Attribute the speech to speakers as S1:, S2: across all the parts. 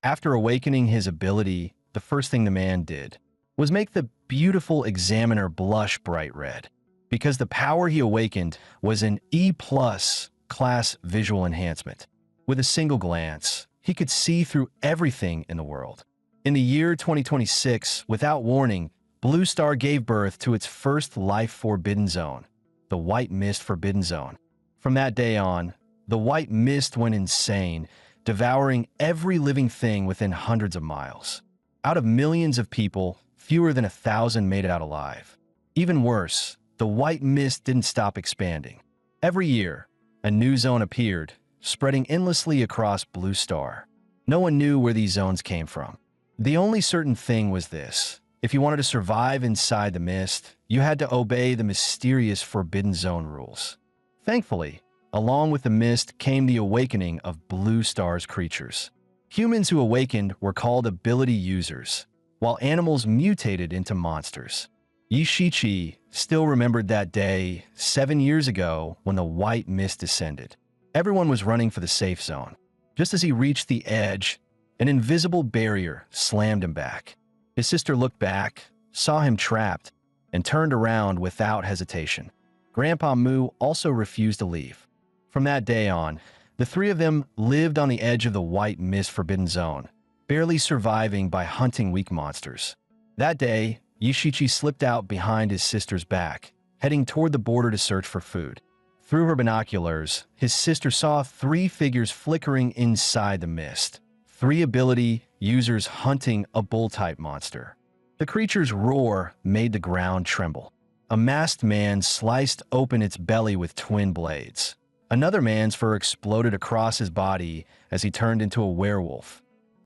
S1: After awakening his ability, the first thing the man did was make the beautiful examiner blush bright red, because the power he awakened was an E+ class visual enhancement. With a single glance, he could see through everything in the world. In the year 2026, without warning, Blue Star gave birth to its first life-forbidden zone, the White Mist Forbidden Zone. From that day on, the White Mist went insane, devouring every living thing within hundreds of miles. Out of millions of people, fewer than 1,000 made it out alive. Even worse, the White Mist didn't stop expanding. Every year, a new zone appeared, spreading endlessly across Blue Star. No one knew where these zones came from. The only certain thing was this: if you wanted to survive inside the mist, you had to obey the mysterious Forbidden Zone rules. Thankfully, along with the mist came the awakening of Blue Star's creatures. Humans who awakened were called ability users, while animals mutated into monsters. Yishichi still remembered that day 7 years ago when the White Mist descended. Everyone was running for the safe zone. Just as he reached the edge, an invisible barrier slammed him back. His sister looked back, saw him trapped, and turned around without hesitation. Grandpa Mu also refused to leave. From that day on, the three of them lived on the edge of the White Mist Forbidden Zone, barely surviving by hunting weak monsters. That day, Yishichi slipped out behind his sister's back, heading toward the border to search for food. Through her binoculars, his sister saw 3 figures flickering inside the mist. 3 ability users hunting a bull-type monster. The creature's roar made the ground tremble. A masked man sliced open its belly with twin blades. Another man's fur exploded across his body as he turned into a werewolf.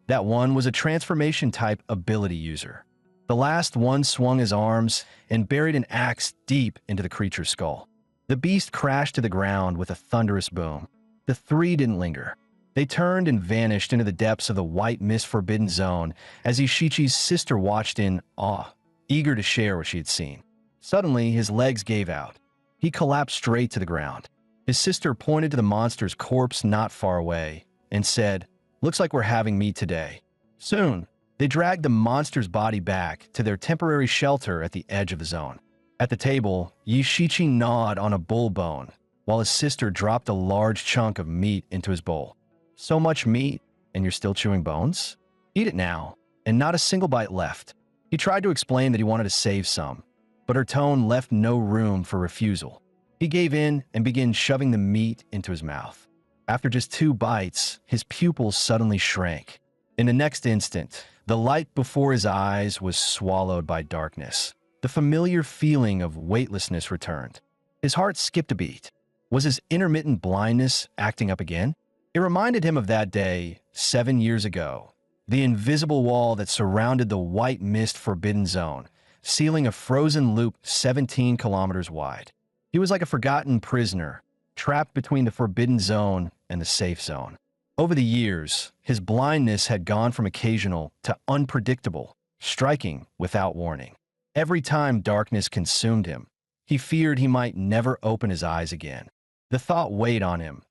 S1: That one was a transformation-type ability user. The last one swung his arms and buried an axe deep into the creature's skull. The beast crashed to the ground with a thunderous boom. The 3 didn't linger. They turned and vanished into the depths of the White Mist Forbidden Zone as Ishichi's sister watched in awe, eager to share what she had seen. Suddenly, his legs gave out. He collapsed straight to the ground. His sister pointed to the monster's corpse not far away and said, "Looks like we're having meat today." Soon, they dragged the monster's body back to their temporary shelter at the edge of the zone. At the table, Yishichi gnawed on a bull bone, while his sister dropped a large chunk of meat into his bowl. "So much meat, and you're still chewing bones? Eat it now," and not a single bite left. He tried to explain that he wanted to save some, but her tone left no room for refusal. He gave in and began shoving the meat into his mouth. After just 2 bites, his pupils suddenly shrank. In the next instant, the light before his eyes was swallowed by darkness. The familiar feeling of weightlessness returned. His heart skipped a beat. Was his intermittent blindness acting up again? It reminded him of that day 7 years ago, the invisible wall that surrounded the White Mist Forbidden Zone, sealing a frozen loop 17 kilometers wide. He was like a forgotten prisoner, trapped between the Forbidden Zone and the safe zone. Over the years, his blindness had gone from occasional to unpredictable, striking without warning. Every time darkness consumed him, he feared he might never open his eyes again. The thought weighed on him.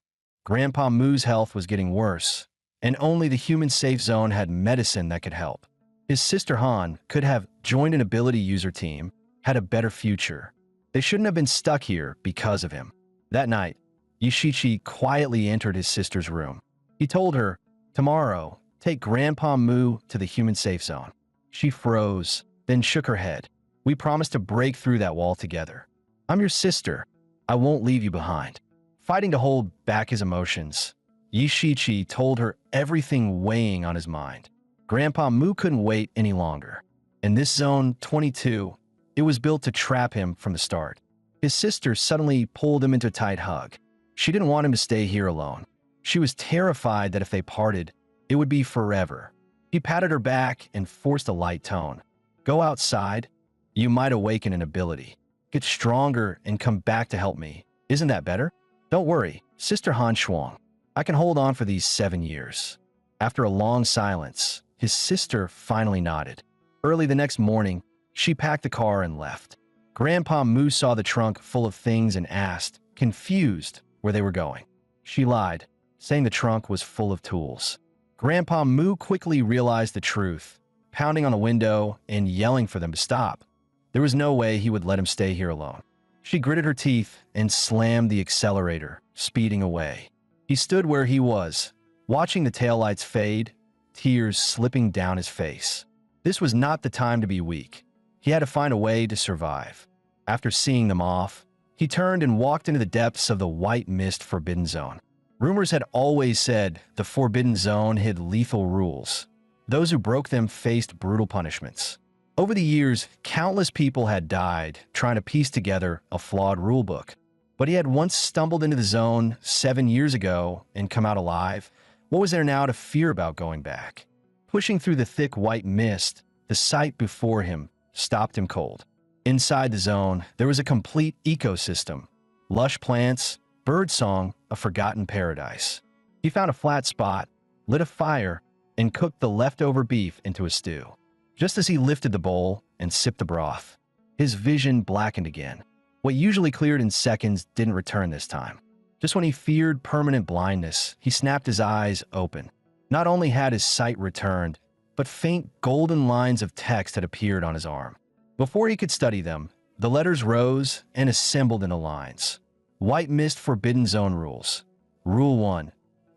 S1: Grandpa Mu's health was getting worse, and only the human safe zone had medicine that could help. His sister Han could have joined an ability user team, had a better future. They shouldn't have been stuck here because of him. That night, Yishichi quietly entered his sister's room. He told her, "Tomorrow, take Grandpa Mu to the human safe zone." She froze, then shook her head. "We promised to break through that wall together. I'm your sister. I won't leave you behind." Fighting to hold back his emotions, Yishichi told her everything weighing on his mind. Grandpa Mu couldn't wait any longer. In this zone 22, it was built to trap him from the start. His sister suddenly pulled him into a tight hug. She didn't want him to stay here alone. She was terrified that if they parted, it would be forever. He patted her back and forced a light tone. "Go outside. You might awaken an ability. Get stronger and come back to help me. Isn't that better? Don't worry, Sister Han Shuang. I can hold on for these 7 years." After a long silence, his sister finally nodded. Early the next morning, she packed the car and left. Grandpa Mu saw the trunk full of things and asked, confused, where they were going. She lied, saying the trunk was full of tools. Grandpa Moo quickly realized the truth, pounding on a window and yelling for them to stop. There was no way he would let him stay here alone. She gritted her teeth and slammed the accelerator, speeding away. He stood where he was, watching the taillights fade, tears slipping down his face. This was not the time to be weak. He had to find a way to survive. After seeing them off, he turned and walked into the depths of the white mist forbidden zone. Rumors had always said the forbidden zone hid lethal rules. Those who broke them faced brutal punishments. Over the years, countless people had died trying to piece together a flawed rulebook. But he had once stumbled into the zone 7 years ago and come out alive. What was there now to fear about going back? Pushing through the thick white mist, the sight before him stopped him cold. Inside the zone, there was a complete ecosystem. Lush plants, birdsong, a forgotten paradise. He found a flat spot, lit a fire, and cooked the leftover beef into a stew. Just as he lifted the bowl and sipped the broth, his vision blackened again. What usually cleared in seconds didn't return this time. Just when he feared permanent blindness, he snapped his eyes open. Not only had his sight returned, but faint golden lines of text had appeared on his arm. Before he could study them, the letters rose and assembled into lines. White Mist Forbidden Zone Rules. Rule 1.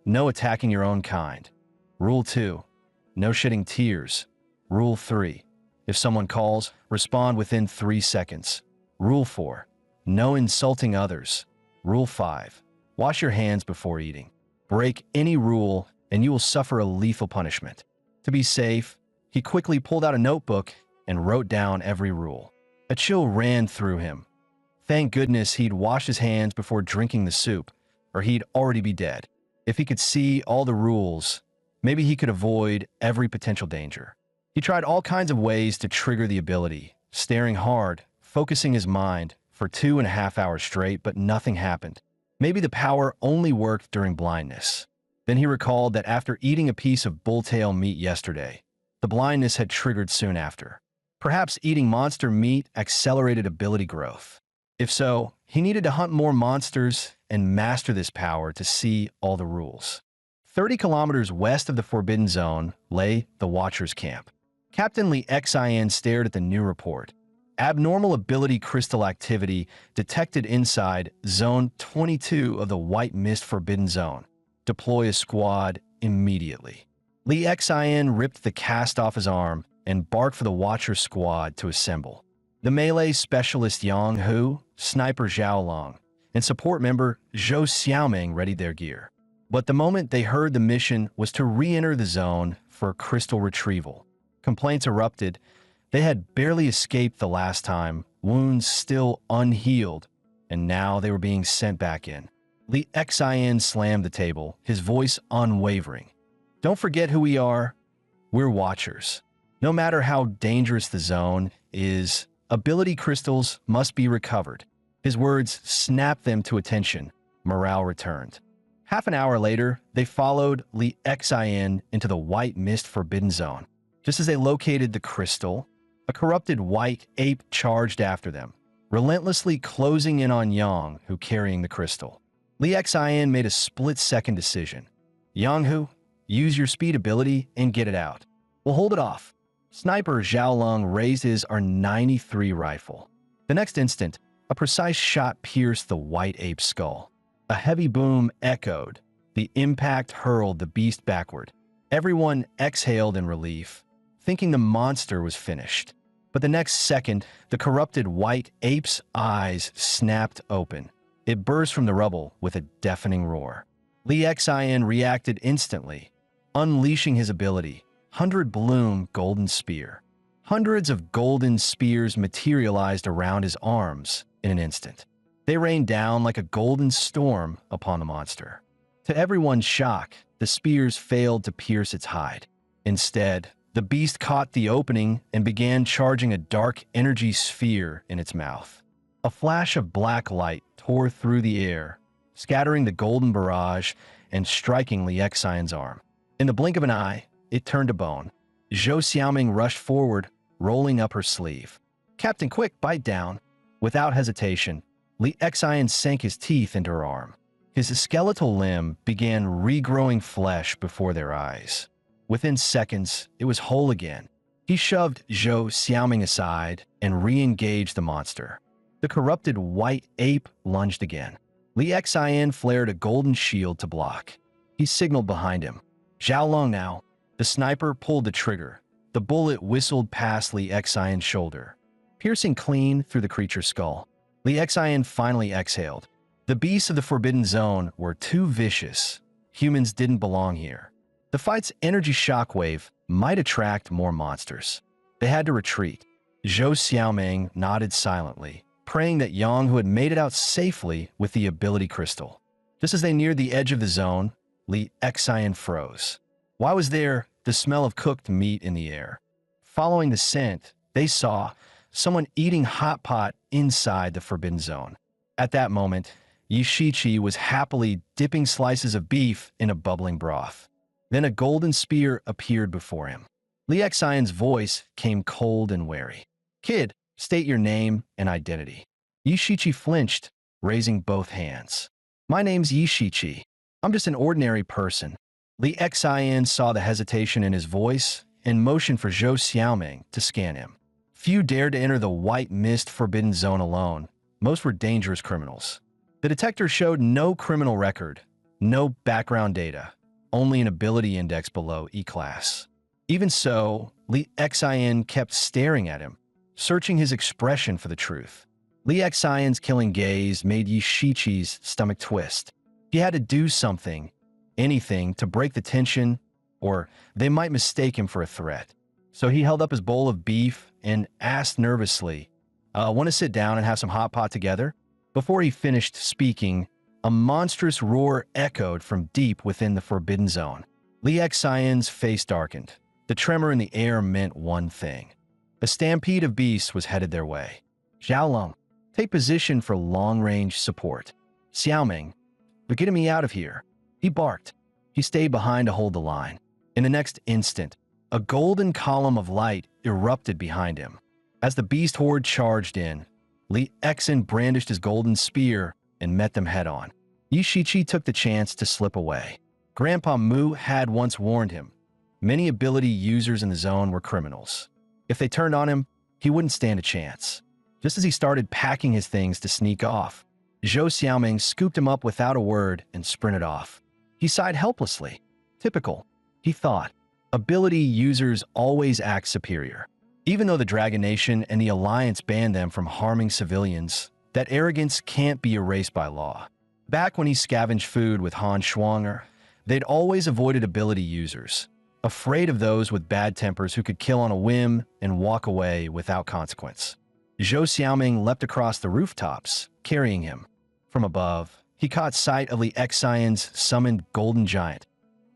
S1: No attacking your own kind. Rule 2. No shedding tears. Rule 3. If someone calls, respond within 3 seconds. Rule 4. No insulting others. Rule 5. Wash your hands before eating. Break any rule and you will suffer a lethal punishment. To be safe, he quickly pulled out a notebook and wrote down every rule. A chill ran through him. Thank goodness he'd washed his hands before drinking the soup, or he'd already be dead. If he could see all the rules, maybe he could avoid every potential danger. He tried all kinds of ways to trigger the ability, staring hard, focusing his mind for 2.5 hours straight, but nothing happened. Maybe the power only worked during blindness. Then he recalled that after eating a piece of bulltail meat yesterday, the blindness had triggered soon after. Perhaps eating monster meat accelerated ability growth. If so, he needed to hunt more monsters and master this power to see all the rules. 30 kilometers west of the Forbidden Zone lay the Watcher's Camp. Captain Lee Xin stared at the new report. Abnormal ability crystal activity detected inside Zone 22 of the White Mist Forbidden Zone. Deploy a squad immediately. Lee Xin ripped the cast off his arm and barked for the Watcher squad to assemble. The melee specialist Yang Hu, sniper Zhao Long, and support member Zhou Xiaoming readied their gear. But the moment they heard the mission was to re-enter the zone for crystal retrieval. Complaints erupted. They had barely escaped the last time, wounds still unhealed, and now they were being sent back in. Lee Xin slammed the table, his voice unwavering. Don't forget who we are. We're Watchers. No matter how dangerous the zone is, ability crystals must be recovered. His words snapped them to attention. Morale returned. Half an hour later, they followed Lee Xin into the White Mist Forbidden Zone. Just as they located the crystal, a corrupted white ape charged after them, relentlessly closing in on Yang Hu carrying the crystal. Lee Xin made a split-second decision. Yang Hu, use your speed ability and get it out. We'll hold it off. Sniper Zhao Long raised his R93 rifle. The next instant, a precise shot pierced the white ape's skull. A heavy boom echoed. The impact hurled the beast backward. Everyone exhaled in relief, thinking the monster was finished. But the next second, the corrupted white ape's eyes snapped open. It burst from the rubble with a deafening roar. Lee Xin reacted instantly, unleashing his ability, 100 Bloom Golden Spear. Hundreds of golden spears materialized around his arms in an instant. They rained down like a golden storm upon the monster. To everyone's shock, the spears failed to pierce its hide. Instead, the beast caught the opening and began charging a dark energy sphere in its mouth. A flash of black light tore through the air, scattering the golden barrage and striking Lee Xion's arm. In the blink of an eye, it turned to bone. Zhou Xiaoming rushed forward, rolling up her sleeve. "Captain, quick, bite down." Without hesitation, Lee Xion sank his teeth into her arm. His skeletal limb began regrowing flesh before their eyes. Within seconds, it was whole again. He shoved Zhou Xiaoming aside and re-engaged the monster. The corrupted white ape lunged again. Li Xian flared a golden shield to block. He signaled behind him. Xiaolong now. The sniper pulled the trigger. The bullet whistled past Li Xian's shoulder, piercing clean through the creature's skull. Li Xian finally exhaled. The beasts of the Forbidden Zone were too vicious. Humans didn't belong here. The fight's energy shockwave might attract more monsters. They had to retreat. Zhou Xiaoming nodded silently, praying that Yang, who had made it out safely with the ability crystal. Just as they neared the edge of the zone, Li Xian froze. Why was there the smell of cooked meat in the air? Following the scent, they saw someone eating hot pot inside the Forbidden Zone. At that moment, Yi Shiqi was happily dipping slices of beef in a bubbling broth. Then a golden spear appeared before him. Li Xian's voice came cold and wary. "Kid, state your name and identity." Yi Shiqi flinched, raising both hands. "My name's Yi Shiqi. I'm just an ordinary person." Li Xian saw the hesitation in his voice and motioned for Zhou Xiaoming to scan him. Few dared to enter the White Mist Forbidden Zone alone. Most were dangerous criminals. The detector showed no criminal record, no background data, only an ability index below E-class. Even so, Li Xian kept staring at him, searching his expression for the truth. Li Xian's killing gaze made Yi Shiqi's stomach twist. He had to do something, anything, to break the tension, or they might mistake him for a threat. So he held up his bowl of beef and asked nervously, "Want to sit down and have some hot pot together?" Before he finished speaking, a monstrous roar echoed from deep within the Forbidden Zone. Li Xian's face darkened. The tremor in the air meant one thing. A stampede of beasts was headed their way. "Xiaolong, take position for long-range support." "Xiaoming, but getting me out of here." He barked. He stayed behind to hold the line. In the next instant, a golden column of light erupted behind him. As the beast horde charged in, Li Xian brandished his golden spear and met them head-on. Yi Shiqi took the chance to slip away. Grandpa Mu had once warned him. Many ability users in the zone were criminals. If they turned on him, he wouldn't stand a chance. Just as he started packing his things to sneak off, Zhou Xiaoming scooped him up without a word and sprinted off. He sighed helplessly. Typical, he thought. Ability users always act superior. Even though the Dragon Nation and the Alliance banned them from harming civilians, that arrogance can't be erased by law. Back when he scavenged food with Han Schwanger, they'd always avoided ability users, afraid of those with bad tempers who could kill on a whim and walk away without consequence. Zhou Xiaoming leapt across the rooftops, carrying him. From above, he caught sight of Li Xian's summoned golden giant,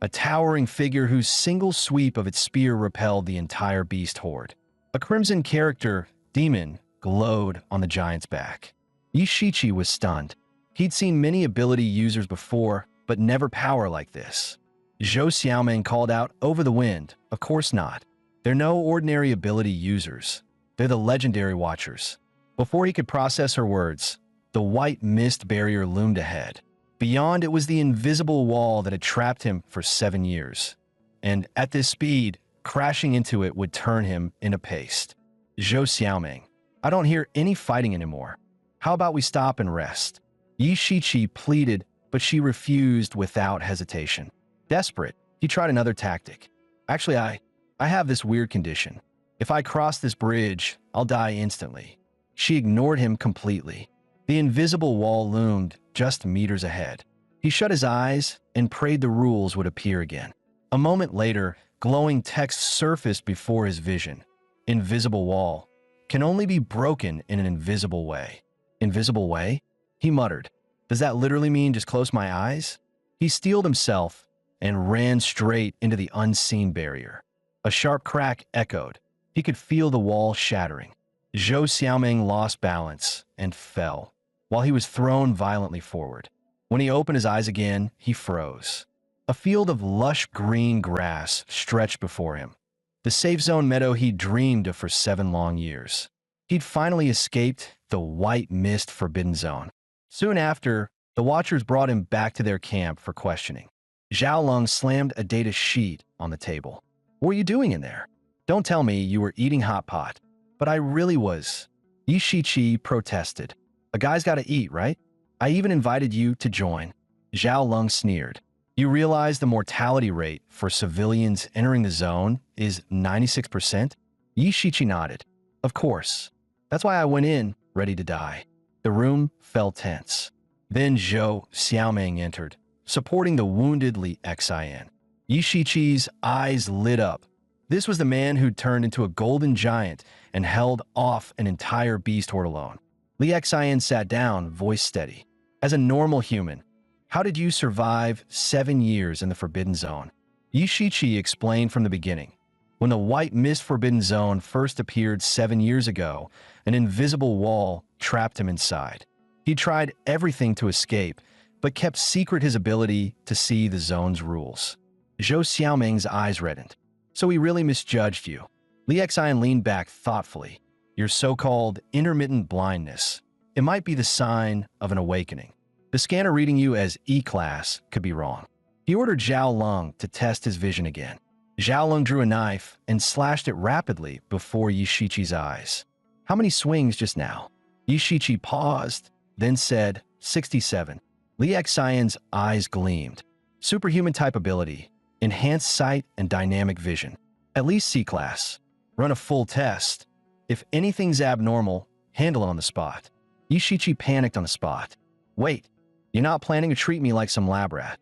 S1: a towering figure whose single sweep of its spear repelled the entire beast horde. A crimson character, demon, glowed on the giant's back. Yi Shiqi was stunned. He'd seen many ability users before, but never power like this. Zhou Xiaoming called out over the wind, "Of course not. They're no ordinary ability users. They're the legendary watchers." Before he could process her words, the white mist barrier loomed ahead. Beyond it was the invisible wall that had trapped him for 7 years. And at this speed, crashing into it would turn him into paste. "Zhou Xiaoming, I don't hear any fighting anymore. How about we stop and rest?" Yi Shiqi pleaded, but she refused without hesitation. Desperate, he tried another tactic. "Actually, I have this weird condition. If I cross this bridge, I'll die instantly." She ignored him completely. The invisible wall loomed just meters ahead. He shut his eyes and prayed the rules would appear again. A moment later, glowing text surfaced before his vision. "Invisible wall can only be broken in an invisible way." "Invisible way?" he muttered. "Does that literally mean just close my eyes?" He steeled himself and ran straight into the unseen barrier. A sharp crack echoed. He could feel the wall shattering. Zhou Xiaoming lost balance and fell, while he was thrown violently forward. When he opened his eyes again, he froze. A field of lush green grass stretched before him. The safe zone meadow he'd dreamed of for 7 long years. He'd finally escaped the White Mist Forbidden Zone. Soon after, the Watchers brought him back to their camp for questioning. Zhao Lung slammed a data sheet on the table. What were you doing in there? Don't tell me you were eating hot pot. But I really was. Yi Shiqi protested. A guy's gotta eat, right? I even invited you to join. Zhao Lung sneered. You realize the mortality rate for civilians entering the zone is 96%? Yi Shiqi nodded. Of course. That's why I went in, ready to die. The room fell tense. Then Zhou Xiaoming entered, supporting the wounded Li Xian. Yi Shiqi's eyes lit up. This was the man who'd turned into a golden giant and held off an entire beast horde alone. Li Xian sat down, voice steady. As a normal human, how did you survive 7 years in the Forbidden Zone? Yi Shiqi explained from the beginning. When the White Mist Forbidden Zone first appeared 7 years ago, an invisible wall trapped him inside. He tried everything to escape, but kept secret his ability to see the zone's rules. Zhou Xiaoming's eyes reddened. So he really misjudged you. Li Xian leaned back thoughtfully. Your so-called intermittent blindness. It might be the sign of an awakening. The scanner reading you as E-class could be wrong. He ordered Zhao Lung to test his vision again. Zhao Lung drew a knife and slashed it rapidly before Yi Shiqi's eyes. How many swings just now? Yi Shiqi paused, then said, 67. Li Xian's eyes gleamed. Superhuman type ability, enhanced sight and dynamic vision. At least C-class. Run a full test. If anything's abnormal, handle it on the spot. Yi Shiqi panicked on the spot. Wait, you're not planning to treat me like some lab rat,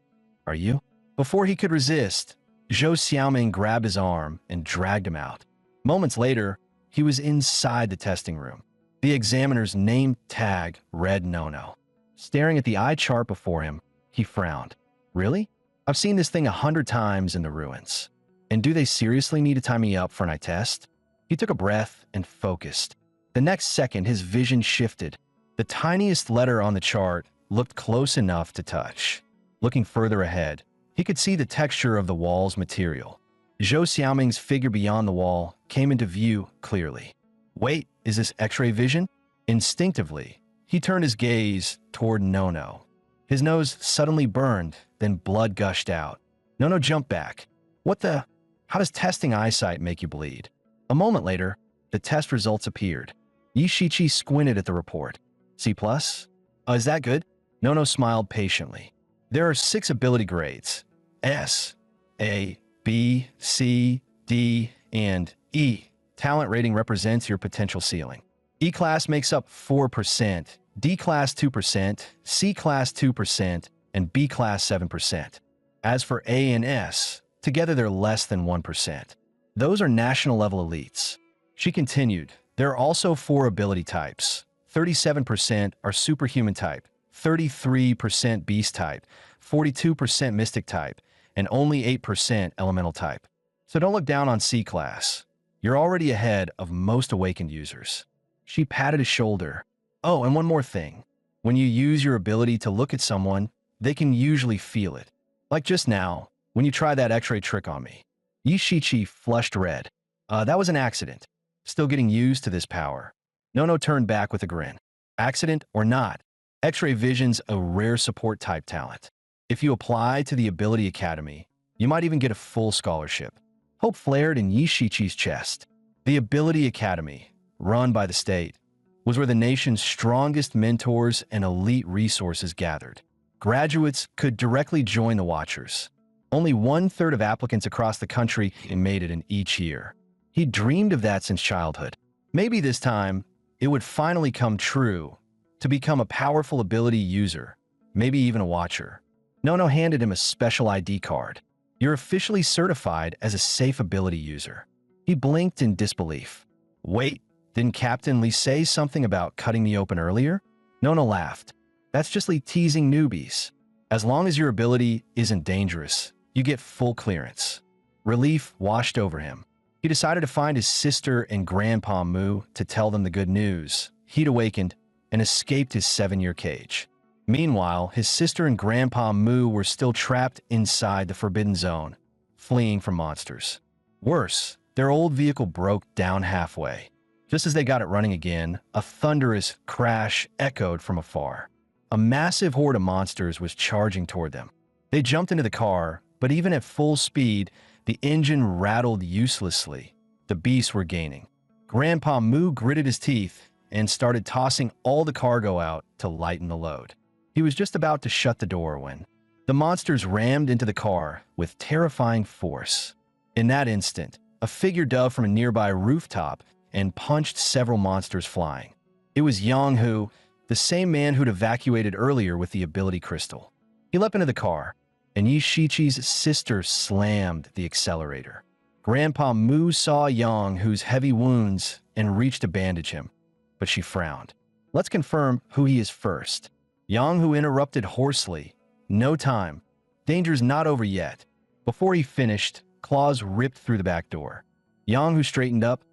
S1: are you? Before he could resist, Zhou Xiaoming grabbed his arm and dragged him out. Moments later, he was inside the testing room. The examiner's name tag read No-No. Staring at the eye chart before him, he frowned. Really? I've seen this thing 100 times in the ruins. And do they seriously need to tie me up for an eye test? He took a breath and focused. The next second, his vision shifted. The tiniest letter on the chart looked close enough to touch. Looking further ahead, he could see the texture of the wall's material. Zhou Xiaoming's figure beyond the wall came into view clearly. Wait, is this X-ray vision? Instinctively, he turned his gaze toward No-No. His nose suddenly burned, then blood gushed out. No-No jumped back. What the? How does testing eyesight make you bleed? A moment later, the test results appeared. Yi Shiqi squinted at the report. C+? Is that good? No-No smiled patiently. There are 6 ability grades. S, A, B, C, D, and E. Talent rating represents your potential ceiling. E-class makes up 4%, D-class 2%, C-class 2%, and B-class 7%. As for A and S, together they're less than 1%. Those are national-level elites. She continued, there are also 4 ability types. 37% are superhuman type, 33% beast type, 42% mystic type, and only 8% elemental type. So don't look down on C-class. You're already ahead of most awakened users. She patted his shoulder. Oh, and one more thing. When you use your ability to look at someone, they can usually feel it. Like just now, when you tried that X-ray trick on me. Yi Shiqi flushed red. That was an accident. Still getting used to this power. No-No turned back with a grin. Accident or not, X-ray vision's a rare support type talent. If you apply to the Ability Academy, you might even get a full scholarship. Hope flared in Yi Shiqi's chest. The Ability Academy, run by the state, was where the nation's strongest mentors and elite resources gathered. Graduates could directly join the Watchers. Only 1/3 of applicants across the country made it in each year. He dreamed of that since childhood. Maybe this time, it would finally come true to become a powerful ability user, maybe even a Watcher. No-No handed him a special ID card. You're officially certified as a safe ability user. He blinked in disbelief. Wait, didn't Captain Lee say something about cutting me open earlier? No-No laughed. That's just Lee teasing newbies. As long as your ability isn't dangerous, you get full clearance. Relief washed over him. He decided to find his sister and Grandpa Mu to tell them the good news. He'd awakened and escaped his 7-year cage. Meanwhile, his sister and Grandpa Mu were still trapped inside the Forbidden Zone, fleeing from monsters. Worse, their old vehicle broke down halfway. Just as they got it running again, a thunderous crash echoed from afar. A massive horde of monsters was charging toward them. They jumped into the car, but even at full speed, the engine rattled uselessly. The beasts were gaining. Grandpa Moo gritted his teeth and started tossing all the cargo out to lighten the load. He was just about to shut the door when the monsters rammed into the car with terrifying force. In that instant, a figure dove from a nearby rooftop and punched several monsters flying. It was Yang Hu, the same man who'd evacuated earlier with the ability crystal. He leapt into the car, and Yi Shichi's sister slammed the accelerator. Grandpa Moo saw Yang Hu's heavy wounds and reached to bandage him, but she frowned. Let's confirm who he is first. Yang Hu interrupted hoarsely. No time. Danger's not over yet. Before he finished, claws ripped through the back door. Yang Hu straightened up,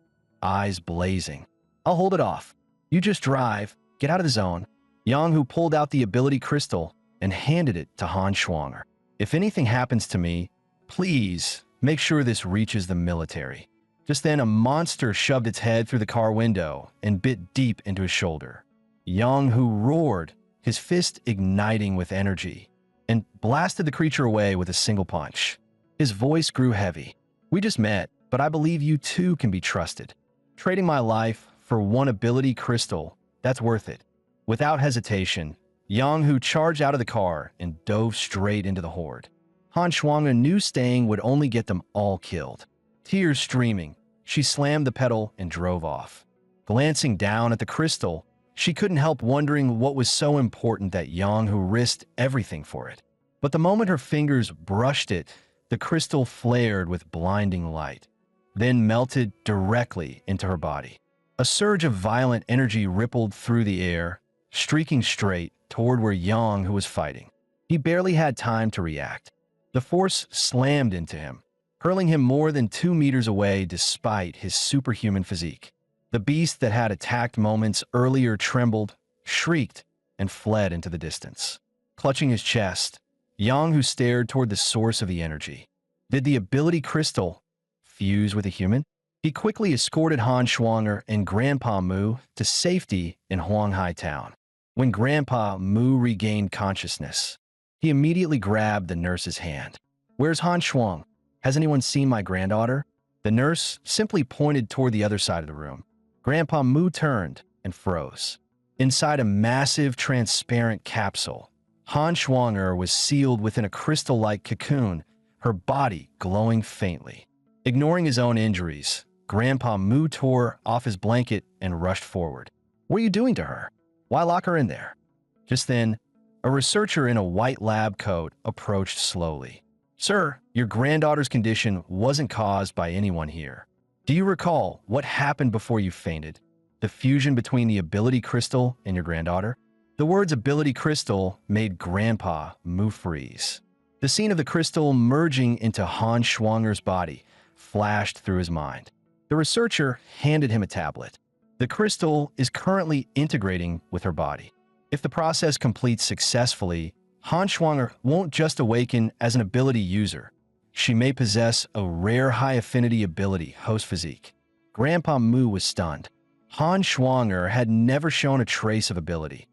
S1: eyes blazing. I'll hold it off. You just drive. Get out of the zone. Yang Hu pulled out the ability crystal and handed it to Han Schwanger. If anything happens to me, please make sure this reaches the military. Just then, a monster shoved its head through the car window and bit deep into his shoulder. Yang Hu roared, his fist igniting with energy, and blasted the creature away with a single punch. His voice grew heavy. We just met, but I believe you too can be trusted. Trading my life for one ability crystal, that's worth it. Without hesitation, Yang Hu charged out of the car and dove straight into the horde. Han Shuang knew staying would only get them all killed. Tears streaming, she slammed the pedal and drove off. Glancing down at the crystal, she couldn't help wondering what was so important that Yang Hu risked everything for it. But the moment her fingers brushed it, the crystal flared with blinding light, then melted directly into her body. A surge of violent energy rippled through the air, streaking straight toward where Yang Hu was fighting. He barely had time to react. The force slammed into him, hurling him more than 2 meters away despite his superhuman physique. The beast that had attacked moments earlier trembled, shrieked, and fled into the distance. Clutching his chest, Yang Hu stared toward the source of the energy. Did the ability crystal fuse with a human? He quickly escorted Han Schwanger and Grandpa Moo to safety in Huanghai Town. When Grandpa Moo regained consciousness, he immediately grabbed the nurse's hand. Where's Han Shuang? Has anyone seen my granddaughter? The nurse simply pointed toward the other side of the room. Grandpa Moo turned and froze. Inside a massive transparent capsule, Han Schwanger was sealed within a crystal-like cocoon, her body glowing faintly. Ignoring his own injuries, Grandpa Moo tore off his blanket and rushed forward. What are you doing to her? Why lock her in there? Just then, a researcher in a white lab coat approached slowly. Sir, your granddaughter's condition wasn't caused by anyone here. Do you recall what happened before you fainted? The fusion between the ability crystal and your granddaughter? The words ability crystal made Grandpa Moo freeze. The scene of the crystal merging into Han Schwanger's body flashed through his mind. The researcher handed him a tablet. The crystal is currently integrating with her body. If the process completes successfully, Han Schwanger won't just awaken as an ability user. She may possess a rare high-affinity ability, host physique. Grandpa Moo was stunned. Han Schwanger had never shown a trace of ability.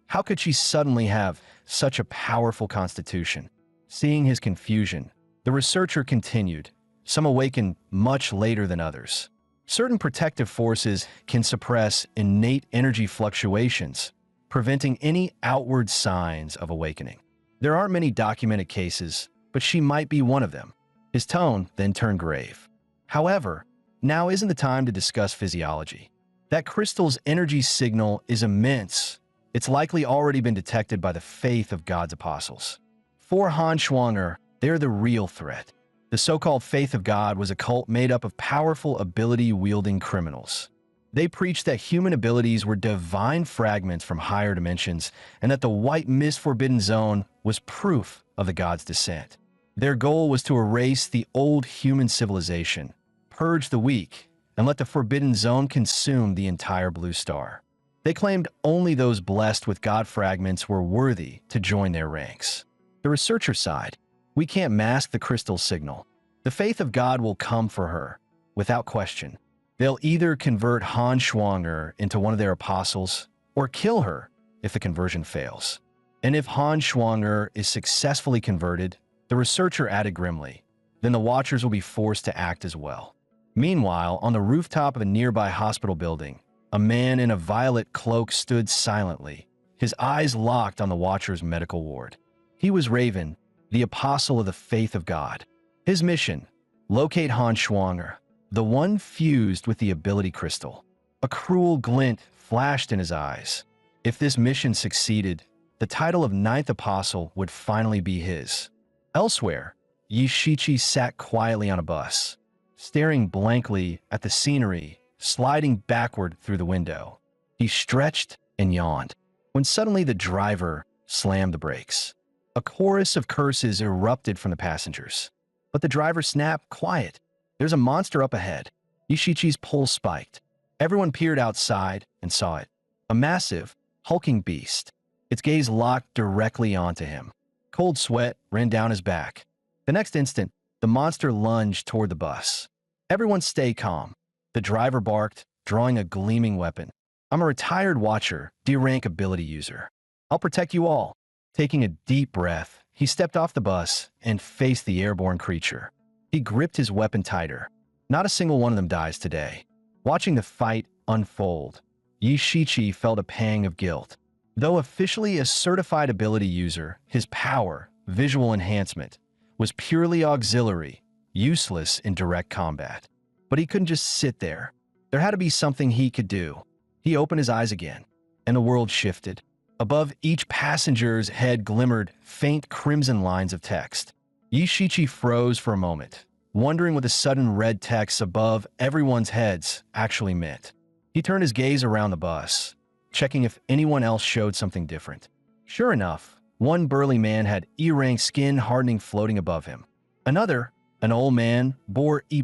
S1: How could she suddenly have such a powerful constitution? Seeing his confusion, the researcher continued. Some awaken much later than others. Certain protective forces can suppress innate energy fluctuations, preventing any outward signs of awakening. There aren't many documented cases, but she might be one of them. His tone then turned grave. However, now isn't the time to discuss physiology. That crystal's energy signal is immense. It's likely already been detected by the faith of God's apostles. For Han Schwanger, they're the real threat. The so-called faith of God was a cult made up of powerful ability-wielding criminals. They preached that human abilities were divine fragments from higher dimensions and that the white mist forbidden zone was proof of the god's descent. Their goal was to erase the old human civilization, purge the weak, and let the forbidden zone consume the entire blue star. They claimed only those blessed with God fragments were worthy to join their ranks. The researcher sighed. We can't mask the crystal signal. The faith of God will come for her, without question. They'll either convert Han Schwanger into one of their apostles or kill her if the conversion fails. And if Han Shuang'er is successfully converted, the researcher added grimly, then the watchers will be forced to act as well. Meanwhile, on the rooftop of a nearby hospital building, a man in a violet cloak stood silently, his eyes locked on the watcher's medical ward. He was Raven, the apostle of the faith of God. His mission: locate Han Shuang'er, the one fused with the ability crystal. A cruel glint flashed in his eyes. If this mission succeeded, the title of Ninth Apostle would finally be his. Elsewhere, Yi Shiqi sat quietly on a bus, staring blankly at the scenery sliding backward through the window. He stretched and yawned, when suddenly the driver slammed the brakes. A chorus of curses erupted from the passengers. But the driver snapped, "Quiet. There's a monster up ahead." Yi Shiqi's pulse spiked. Everyone peered outside and saw it. A massive, hulking beast. Its gaze locked directly onto him. Cold sweat ran down his back. The next instant, the monster lunged toward the bus. Everyone stay calm. The driver barked, drawing a gleaming weapon. "I'm a retired watcher, D-rank ability user. I'll protect you all." Taking a deep breath, he stepped off the bus and faced the airborne creature. He gripped his weapon tighter. Not a single one of them dies today. Watching the fight unfold, Yi Shiqi felt a pang of guilt. Though officially a certified ability user, his power, visual enhancement, was purely auxiliary, useless in direct combat. But he couldn't just sit there. There had to be something he could do. He opened his eyes again, and the world shifted. Above each passenger's head glimmered faint crimson lines of text. Yi Shiqi froze for a moment, wondering what the sudden red text above everyone's heads actually meant. He turned his gaze around the bus, checking if anyone else showed something different. Sure enough, one burly man had E-rank skin hardening floating above him. Another, an old man, bore E+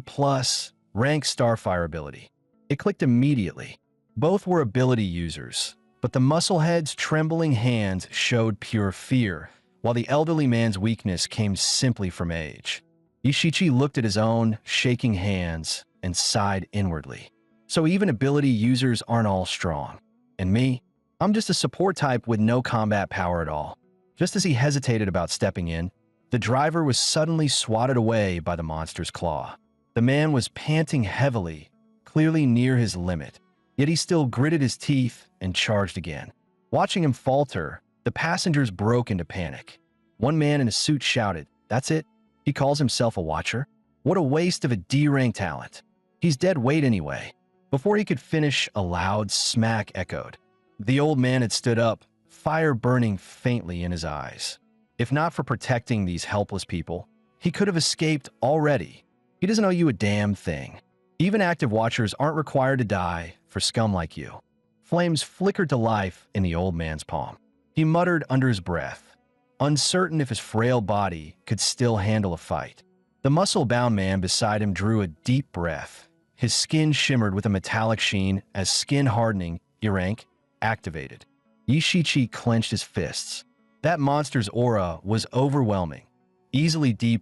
S1: rank Starfire ability. It clicked immediately. Both were ability users, but the musclehead's trembling hands showed pure fear, while the elderly man's weakness came simply from age. Yi Shiqi looked at his own shaking hands and sighed inwardly. So even ability users aren't all strong. And me? I'm just a support type with no combat power at all. Just as he hesitated about stepping in, the driver was suddenly swatted away by the monster's claw. The man was panting heavily, clearly near his limit, yet he still gritted his teeth and charged again. Watching him falter, the passengers broke into panic. One man in a suit shouted, "That's it? He calls himself a watcher? What a waste of a D-rank talent. He's dead weight anyway." Before he could finish, a loud smack echoed. The old man had stood up, fire burning faintly in his eyes. If not for protecting these helpless people, he could have escaped already. He doesn't owe you a damn thing. Even active watchers aren't required to die for scum like you. Flames flickered to life in the old man's palm. He muttered under his breath, uncertain if his frail body could still handle a fight. The muscle-bound man beside him drew a deep breath. His skin shimmered with a metallic sheen as skin-hardening E-rank activated. Yi Shiqi clenched his fists. That monster's aura was overwhelming. Easily D+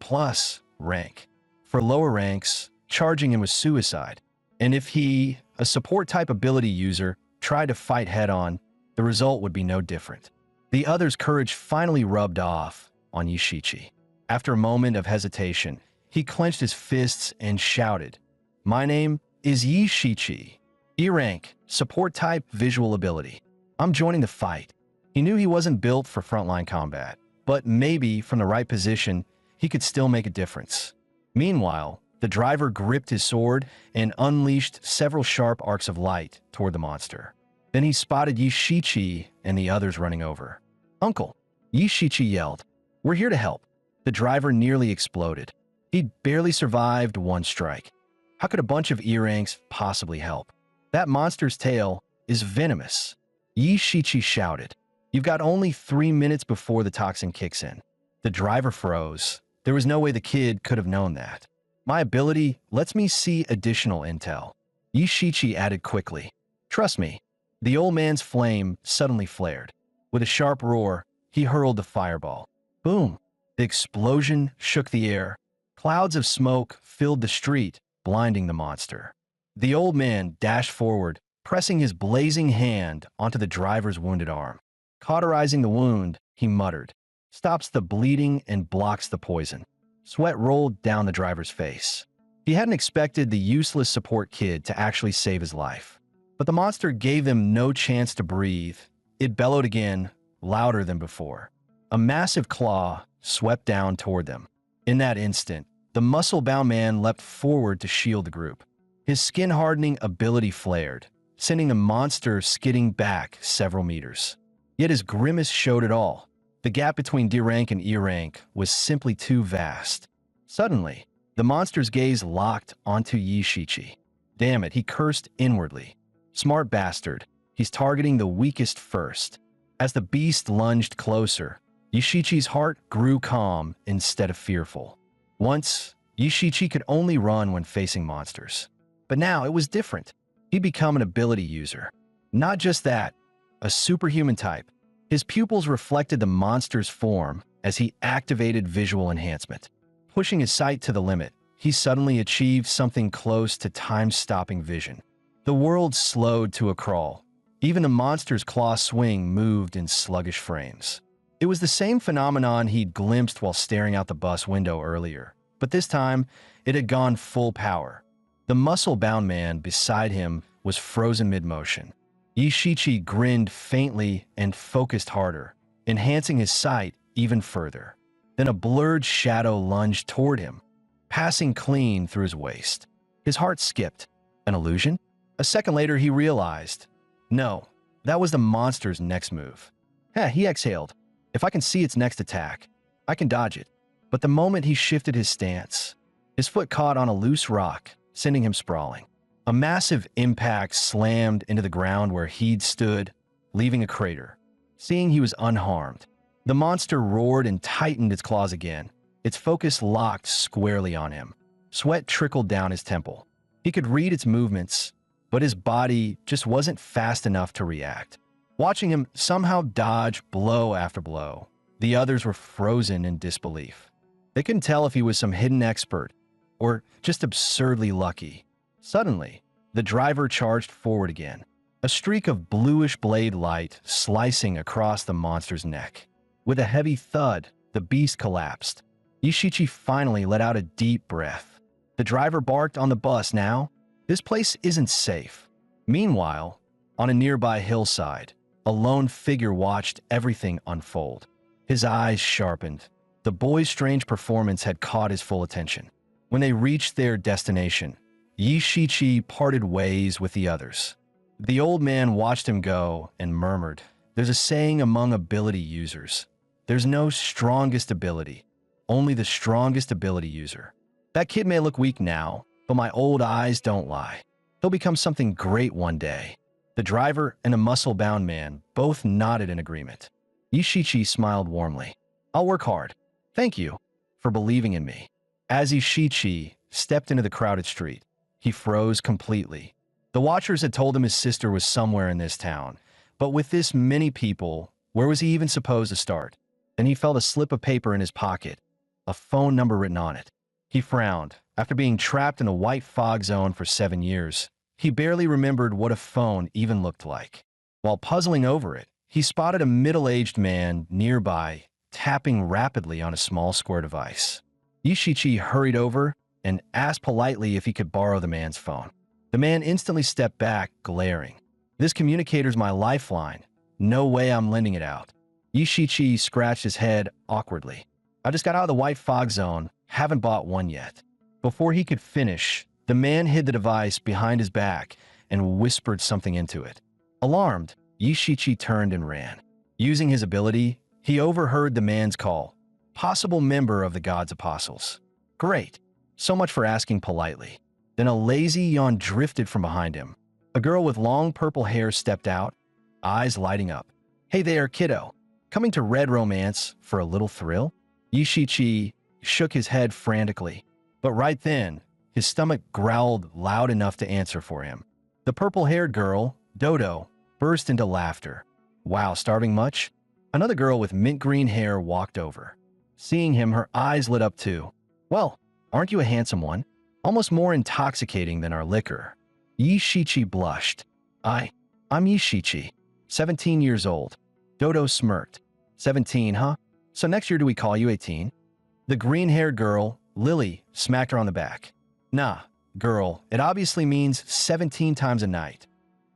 S1: rank. For lower ranks, charging him was suicide. And if he, a support-type ability user, tried to fight head-on, the result would be no different. The other's courage finally rubbed off on Yi Shiqi. After a moment of hesitation, he clenched his fists and shouted, "My name is Yi Shiqi. E-rank, support-type visual ability. I'm joining the fight." He knew he wasn't built for frontline combat, but maybe from the right position, he could still make a difference. Meanwhile, the driver gripped his sword and unleashed several sharp arcs of light toward the monster. Then he spotted Yi Shiqi and the others running over. "Uncle!" Yi Shiqi yelled. "We're here to help." The driver nearly exploded. He'd barely survived one strike. How could a bunch of E-ranks possibly help? That monster's tail is venomous. Yi Shiqi shouted. "You've got only 3 minutes before the toxin kicks in." The driver froze. There was no way the kid could have known that. "My ability lets me see additional intel," Yi Shiqi added quickly. "Trust me." The old man's flame suddenly flared. With a sharp roar, he hurled the fireball. Boom! The explosion shook the air. Clouds of smoke filled the street, blinding the monster. The old man dashed forward, pressing his blazing hand onto the driver's wounded arm. Cauterizing the wound, he muttered, stops the bleeding and blocks the poison. Sweat rolled down the driver's face. He hadn't expected the useless support kid to actually save his life. But the monster gave them no chance to breathe. It bellowed again, louder than before. A massive claw swept down toward them. In that instant, the muscle-bound man leapt forward to shield the group. His skin-hardening ability flared, sending the monster skidding back several meters. Yet his grimace showed it all. The gap between D rank and E rank was simply too vast. Suddenly, the monster's gaze locked onto Yi Shichi. Damn it, he cursed inwardly. Smart bastard, he's targeting the weakest first. As the beast lunged closer, Yishichi's heart grew calm instead of fearful. Once, Yishichi could only run when facing monsters. But now it was different. He'd become an ability user. Not just that, a superhuman type. His pupils reflected the monster's form as he activated visual enhancement. Pushing his sight to the limit, he suddenly achieved something close to time-stopping vision. The world slowed to a crawl. Even the monster's claw swing moved in sluggish frames. It was the same phenomenon he'd glimpsed while staring out the bus window earlier, but this time it had gone full power. The muscle-bound man beside him was frozen mid-motion. Yishichi grinned faintly and focused harder, enhancing his sight even further. Then a blurred shadow lunged toward him, passing clean through his waist. His heart skipped. An illusion? A second later, he realized. No, that was the monster's next move. He exhaled. If I can see its next attack, I can dodge it. But the moment he shifted his stance, his foot caught on a loose rock, sending him sprawling. A massive impact slammed into the ground where he'd stood, leaving a crater. Seeing he was unharmed, the monster roared and tightened its claws again, its focus locked squarely on him. Sweat trickled down his temple. He could read its movements, but his body just wasn't fast enough to react. Watching him somehow dodge blow after blow, the others were frozen in disbelief. They couldn't tell if he was some hidden expert or just absurdly lucky. Suddenly, the driver charged forward again, a streak of bluish blade light slicing across the monster's neck. With a heavy thud, the beast collapsed. Yishichi finally let out a deep breath. The driver barked on the bus now. This place isn't safe. Meanwhile, on a nearby hillside, a lone figure watched everything unfold. His eyes sharpened. The boy's strange performance had caught his full attention. When they reached their destination, Yishichi parted ways with the others. The old man watched him go and murmured, "There's a saying among ability users. There's no strongest ability, only the strongest ability user. That kid may look weak now, but my old eyes don't lie. He'll become something great one day." The driver and a muscle-bound man both nodded in agreement. Yishichi smiled warmly. "I'll work hard. Thank you for believing in me." As Yishichi stepped into the crowded street, he froze completely. The watchers had told him his sister was somewhere in this town, but with this many people, where was he even supposed to start? Then he felt a slip of paper in his pocket, a phone number written on it. He frowned. After being trapped in a white fog zone for 7 years, he barely remembered what a phone even looked like. While puzzling over it, he spotted a middle-aged man nearby, tapping rapidly on a small square device. Yishichi hurried over and asked politely if he could borrow the man's phone. The man instantly stepped back, glaring. "This communicator's my lifeline. No way I'm lending it out." Yishichi scratched his head awkwardly. "I just got out of the white fog zone, haven't bought one yet." Before he could finish, the man hid the device behind his back and whispered something into it. Alarmed, Yishichi turned and ran. Using his ability, he overheard the man's call. Possible member of the God's Apostles. Great. So much for asking politely. Then a lazy yawn drifted from behind him. A girl with long purple hair stepped out, eyes lighting up. "Hey there, kiddo. Coming to Red Romance for a little thrill?" Yishichi shook his head frantically. But right then, his stomach growled loud enough to answer for him. The purple-haired girl, Dodo, burst into laughter. "Wow, starving much?" Another girl with mint-green hair walked over. Seeing him, her eyes lit up too. "Well, aren't you a handsome one? Almost more intoxicating than our liquor." Yishichi blushed. I'm Yishichi, 17 years old. Dodo smirked. 17, huh? So next year do we call you 18? The green-haired girl, Lily, smacked her on the back. Nah, girl, it obviously means 17 times a night.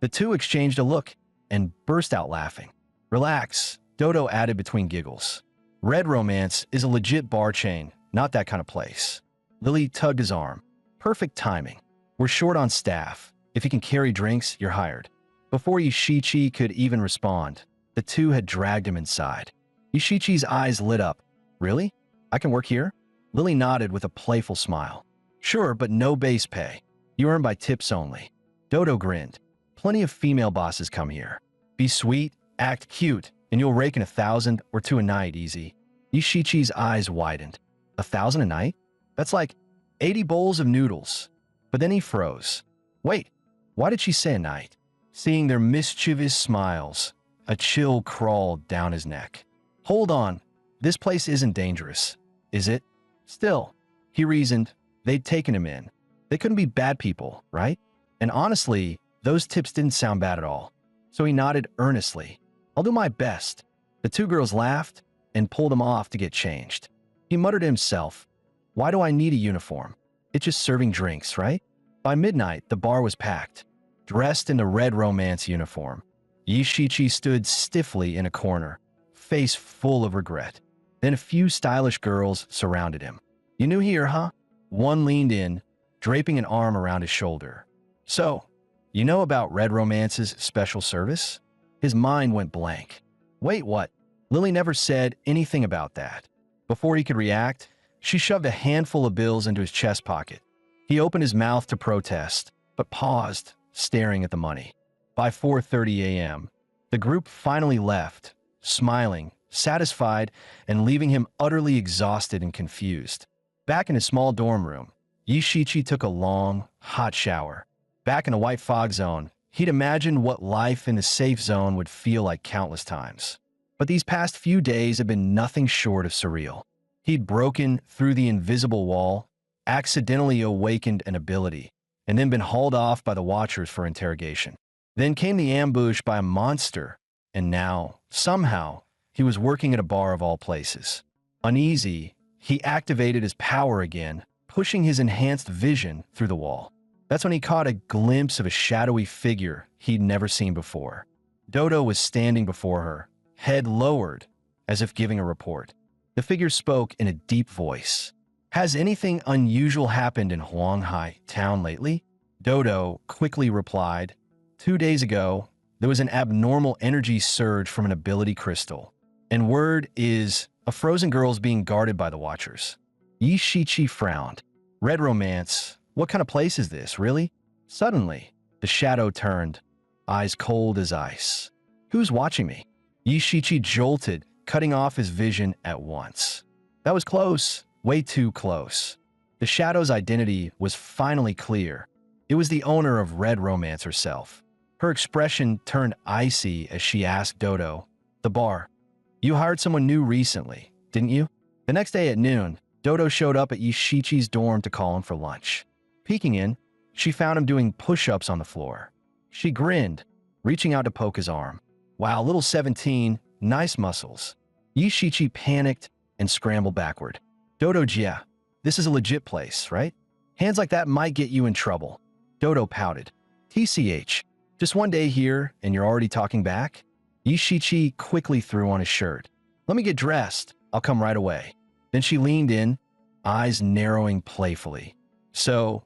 S1: The two exchanged a look and burst out laughing. Relax, Dodo added between giggles. Red Romance is a legit bar chain, not that kind of place. Lily tugged his arm. Perfect timing. We're short on staff. If you can carry drinks, you're hired. Before Yoshichi could even respond, the two had dragged him inside. Yoshichi's eyes lit up. Really? I can work here? Lily nodded with a playful smile. Sure, but no base pay. You earn by tips only. Dodo grinned. Plenty of female bosses come here. Be sweet, act cute, and you'll rake in 1,000 or 2 a night easy. Yoshichi's eyes widened. 1,000 a night? That's like 80 bowls of noodles. But then he froze. Wait, why did she say a night? Seeing their mischievous smiles, a chill crawled down his neck. Hold on, this place isn't dangerous, is it? Still, he reasoned, they'd taken him in. They couldn't be bad people, right? And honestly, those tips didn't sound bad at all. So he nodded earnestly. I'll do my best. The two girls laughed and pulled him off to get changed. He muttered to himself, why do I need a uniform? It's just serving drinks, right? By midnight, the bar was packed. Dressed in the Red Romance uniform, Yoshichi stood stiffly in a corner, face full of regret. Then a few stylish girls surrounded him. You new here, huh? One leaned in, draping an arm around his shoulder. So, you know about Red Romance's special service? His mind went blank. Wait, what? Lily never said anything about that. Before he could react, she shoved a handful of bills into his chest pocket. He opened his mouth to protest, but paused, staring at the money. By 4:30 a.m., the group finally left, smiling, satisfied, and leaving him utterly exhausted and confused. Back in his small dorm room, Yoshichi took a long, hot shower. Back in the white fog zone, he'd imagined what life in the safe zone would feel like countless times. But these past few days had been nothing short of surreal. He'd broken through the invisible wall, accidentally awakened an ability, and then been hauled off by the Watchers for interrogation. Then came the ambush by a monster, and now, somehow, he was working at a bar of all places. Uneasy, he activated his power again, pushing his enhanced vision through the wall. That's when he caught a glimpse of a shadowy figure he'd never seen before. Dodo was standing before her, head lowered, as if giving a report. The figure spoke in a deep voice. Has anything unusual happened in Huanghai town lately? Dodo quickly replied, 2 days ago, there was an abnormal energy surge from an ability crystal. And word is, a frozen girl's being guarded by the Watchers. Yoshichi frowned. Red Romance, what kind of place is this, really? Suddenly, the shadow turned, eyes cold as ice. Who's watching me? Yoshichi jolted, cutting off his vision at once. That was close, way too close. The shadow's identity was finally clear. It was the owner of Red Romance herself. Her expression turned icy as she asked Dodo, the bar, you hired someone new recently, didn't you? The next day at noon, Dodo showed up at Yoshichi's dorm to call him for lunch. Peeking in, she found him doing push-ups on the floor. She grinned, reaching out to poke his arm. Wow, little 17, nice muscles. Yoshichi panicked and scrambled backward. Dodo, yeah, this is a legit place, right? Hands like that might get you in trouble. Dodo pouted. TCH, just one day here and you're already talking back? Yoshichi quickly threw on his shirt. Let me get dressed. I'll come right away. Then she leaned in, eyes narrowing playfully. So,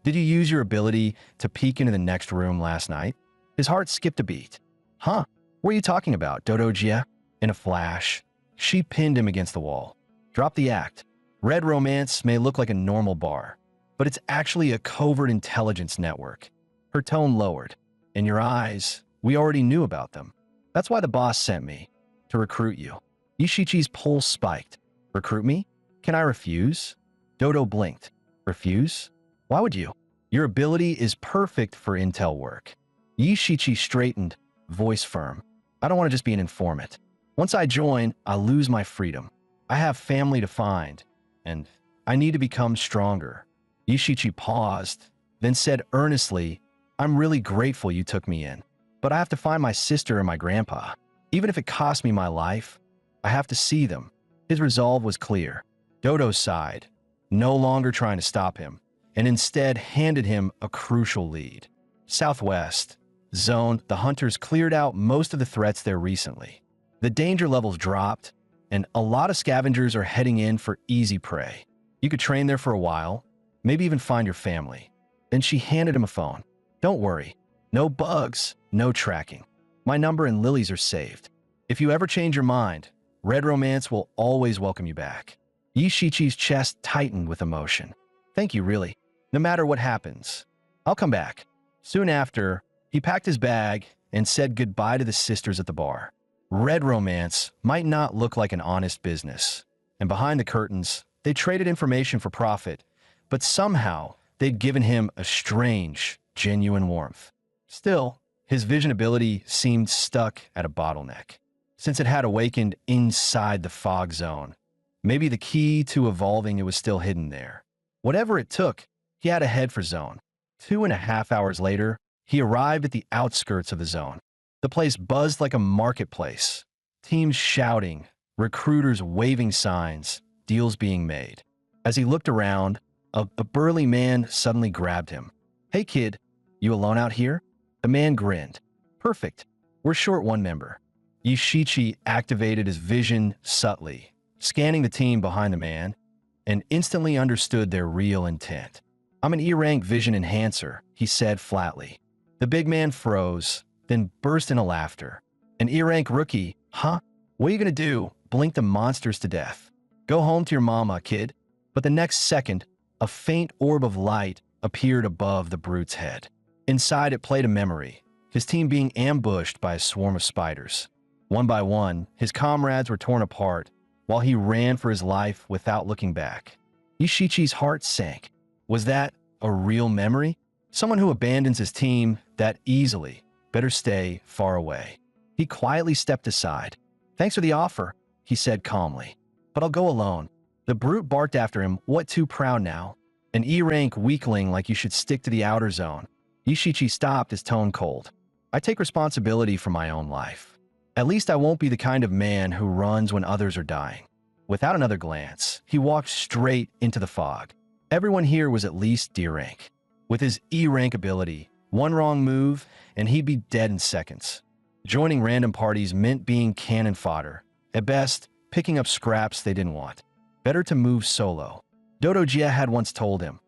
S1: did you use your ability to peek into the next room last night? His heart skipped a beat. Huh? What are you talking about, Dodo Jia? In a flash, she pinned him against the wall. Drop the act. Red Romance may look like a normal bar, but it's actually a covert intelligence network. Her tone lowered. In your eyes, we already knew about them. That's why the boss sent me, to recruit you. Yoshichi's pulse spiked. Recruit me? Can I refuse? Dodo blinked. Refuse? Why would you? Your ability is perfect for intel work. Yoshichi straightened, voice firm. I don't want to just be an informant. Once I join, I'll lose my freedom. I have family to find, and I need to become stronger. Yoshichi paused, then said earnestly, I'm really grateful you took me in, but I have to find my sister and my grandpa. Even if it costs me my life, I have to see them. His resolve was clear. Dodo sighed, no longer trying to stop him, and instead handed him a crucial lead. Southwest zone, the hunters cleared out most of the threats there recently. The danger levels dropped, and a lot of scavengers are heading in for easy prey. You could train there for a while, maybe even find your family. Then she handed him a phone. Don't worry, no bugs, no tracking. My number and Lily's are saved. If you ever change your mind, Red Romance will always welcome you back. Yishichi's chest tightened with emotion. Thank you, really. No matter what happens, I'll come back. Soon after, he packed his bag and said goodbye to the sisters at the bar. Red Romance might not look like an honest business, and behind the curtains, they traded information for profit, but somehow they'd given him a strange, genuine warmth. Still, his vision ability seemed stuck at a bottleneck, since it had awakened inside the fog zone. Maybe the key to evolving it was still hidden there. Whatever it took, he had to head for zone. 2.5 hours later, he arrived at the outskirts of the zone. The place buzzed like a marketplace. Teams shouting, recruiters waving signs, deals being made. As he looked around, a burly man suddenly grabbed him. Hey kid, you alone out here? The man grinned. Perfect. We're short one member. Yishichi activated his vision subtly, scanning the team behind the man, and instantly understood their real intent. I'm an E-rank vision enhancer, he said flatly. The big man froze, then burst into laughter. An E-rank rookie, huh? What are you gonna do? Blink the monsters to death. Go home to your mama, kid. But the next second, a faint orb of light appeared above the brute's head. Inside it played a memory, his team being ambushed by a swarm of spiders. One by one, his comrades were torn apart, while he ran for his life without looking back. Yishichi's heart sank. Was that a real memory? Someone who abandons his team that easily better stay far away. He quietly stepped aside. Thanks for the offer, he said calmly. But I'll go alone. The brute barked after him, what too proud now? An E-rank weakling like you should stick to the outer zone. Yishichi stopped, his tone cold. I take responsibility for my own life. At least I won't be the kind of man who runs when others are dying. Without another glance, he walked straight into the fog. Everyone here was at least D-rank. With his E-rank ability, one wrong move, and he'd be dead in seconds. Joining random parties meant being cannon fodder. At best, picking up scraps they didn't want. Better to move solo. Dodo Jia had once told him,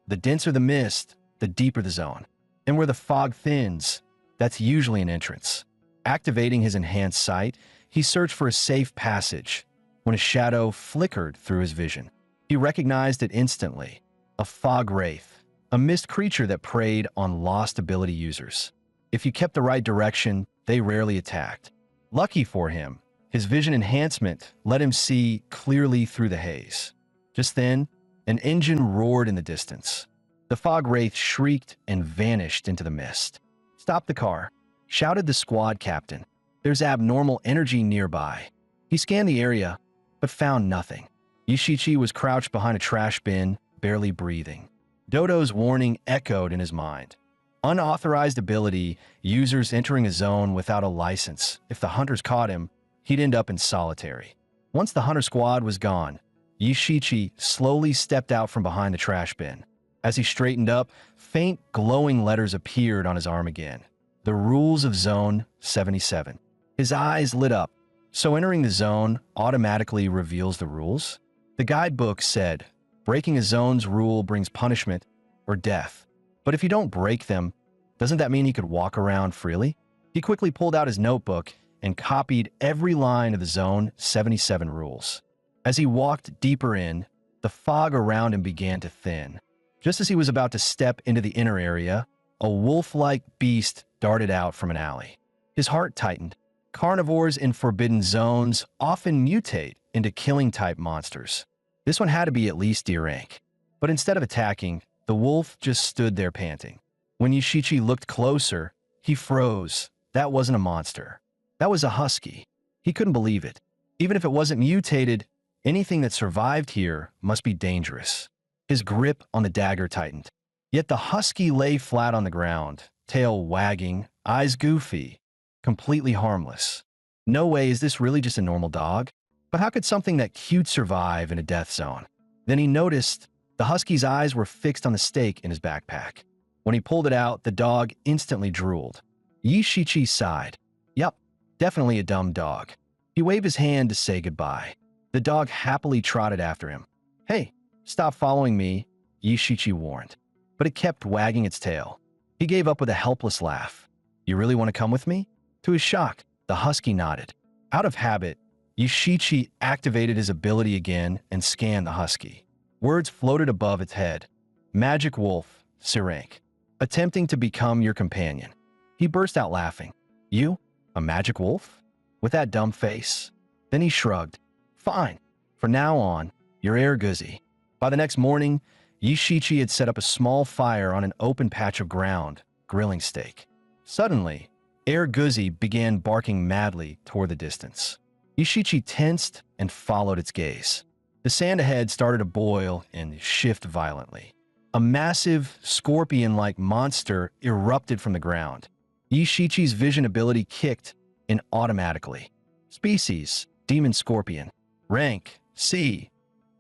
S1: the denser the mist, the deeper the zone. And where the fog thins, that's usually an entrance. Activating his enhanced sight, he searched for a safe passage when a shadow flickered through his vision. He recognized it instantly. A fog wraith, a mist creature that preyed on lost ability users. If you kept the right direction, they rarely attacked. Lucky for him, his vision enhancement let him see clearly through the haze. Just then, an engine roared in the distance. The fog wraith shrieked and vanished into the mist. Stop the car, shouted the squad captain. There's abnormal energy nearby. He scanned the area, but found nothing. Yishichi was crouched behind a trash bin, barely breathing. Dodo's warning echoed in his mind. Unauthorized ability, users entering a zone without a license. If the hunters caught him, he'd end up in solitary. Once the hunter squad was gone, Yishichi slowly stepped out from behind the trash bin. As he straightened up, faint glowing letters appeared on his arm again. The rules of Zone 77. His eyes lit up. So entering the zone automatically reveals the rules? The guidebook said, breaking a zone's rule brings punishment or death. But if you don't break them, doesn't that mean he could walk around freely? He quickly pulled out his notebook and copied every line of the Zone 77 rules. As he walked deeper in, the fog around him began to thin. Just as he was about to step into the inner area, a wolf-like beast darted out from an alley. His heart tightened. Carnivores in forbidden zones often mutate into killing-type monsters. This one had to be at least D-rank. But instead of attacking, the wolf just stood there panting. When Yishichi looked closer, he froze. That wasn't a monster. That was a husky. He couldn't believe it. Even if it wasn't mutated, anything that survived here must be dangerous. His grip on the dagger tightened. Yet the husky lay flat on the ground, tail wagging, eyes goofy, completely harmless. No way, is this really just a normal dog? But how could something that cute survive in a death zone? Then he noticed the husky's eyes were fixed on the stake in his backpack. When he pulled it out, the dog instantly drooled. Yi Shichi sighed. Yup, definitely a dumb dog. He waved his hand to say goodbye. The dog happily trotted after him. Hey, stop following me, Yi Shichi warned. But it kept wagging its tail. He gave up with a helpless laugh. You really want to come with me? To his shock, the husky nodded. Out of habit, Yushichi activated his ability again and scanned the husky. Words floated above its head. Magic wolf, Sirank. Attempting to become your companion. He burst out laughing. You? A magic wolf? With that dumb face? Then he shrugged. Fine. From now on, you're Erguzi. By the next morning, Yushichi had set up a small fire on an open patch of ground, grilling steak. Suddenly, Erguzi began barking madly toward the distance. Yushichi tensed and followed its gaze. The sand ahead started to boil and shift violently. A massive, scorpion-like monster erupted from the ground. Yushichi's vision ability kicked in automatically. Species, demon scorpion. Rank, C.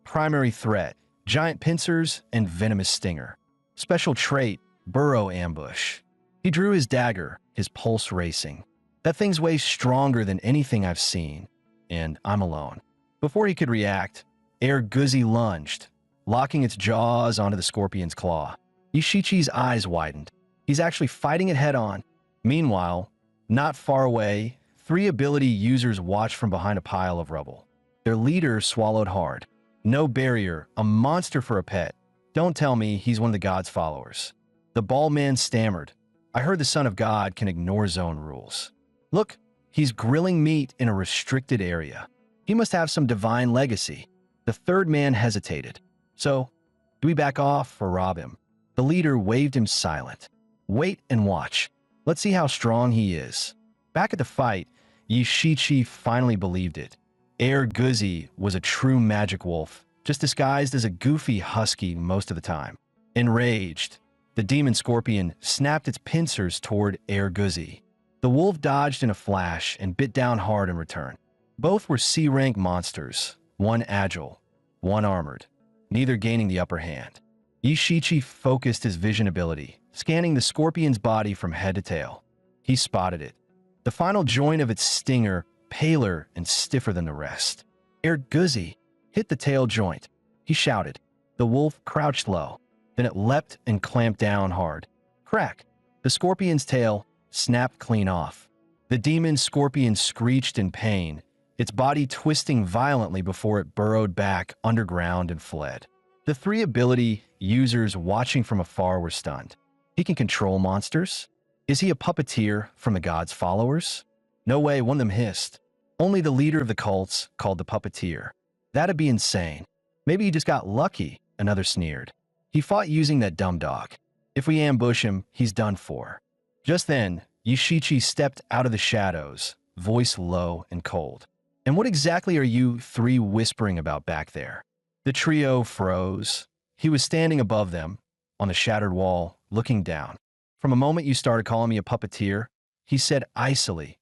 S1: Primary threat, giant pincers and venomous stinger. Special trait, burrow ambush. He drew his dagger, his pulse racing. That thing's way stronger than anything I've seen, and I'm alone. Before he could react, Erguzi lunged, locking its jaws onto the scorpion's claw. Yushichi's eyes widened. He's actually fighting it head-on. Meanwhile, not far away, 3 ability users watched from behind a pile of rubble. Their leader swallowed hard. No barrier, a monster for a pet. Don't tell me he's one of the god's followers. The bald man stammered. I heard the son of God can ignore zone rules. Look, he's grilling meat in a restricted area. He must have some divine legacy. The third man hesitated. So, do we back off or rob him? The leader waved him silent. Wait and watch. Let's see how strong he is. Back at the fight, Yushichi finally believed it. Erguzi was a true magic wolf, just disguised as a goofy husky most of the time. Enraged, the demon scorpion snapped its pincers toward Erguzi. The wolf dodged in a flash and bit down hard in return. Both were C-rank monsters, one agile, one armored, neither gaining the upper hand. Yushichi focused his vision ability, scanning the scorpion's body from head to tail. He spotted it. The final joint of its stinger, paler and stiffer than the rest. Erguzi hit the tail joint. He shouted. The wolf crouched low. Then it leapt and clamped down hard. Crack! The scorpion's tail snapped clean off. The demon scorpion screeched in pain, its body twisting violently before it burrowed back underground and fled. The 3 ability users watching from afar were stunned. He can control monsters? Is he a puppeteer from the god's followers? No way, one of them hissed. Only the leader of the cults called the puppeteer. That'd be insane. Maybe he just got lucky, another sneered. He fought using that dumb dog. If we ambush him, he's done for. Just then, Yushichi stepped out of the shadows, voice low and cold. And what exactly are you 3 whispering about back there? The trio froze. He was standing above them, on the shattered wall, looking down. From a moment you started calling me a puppeteer, he said icily,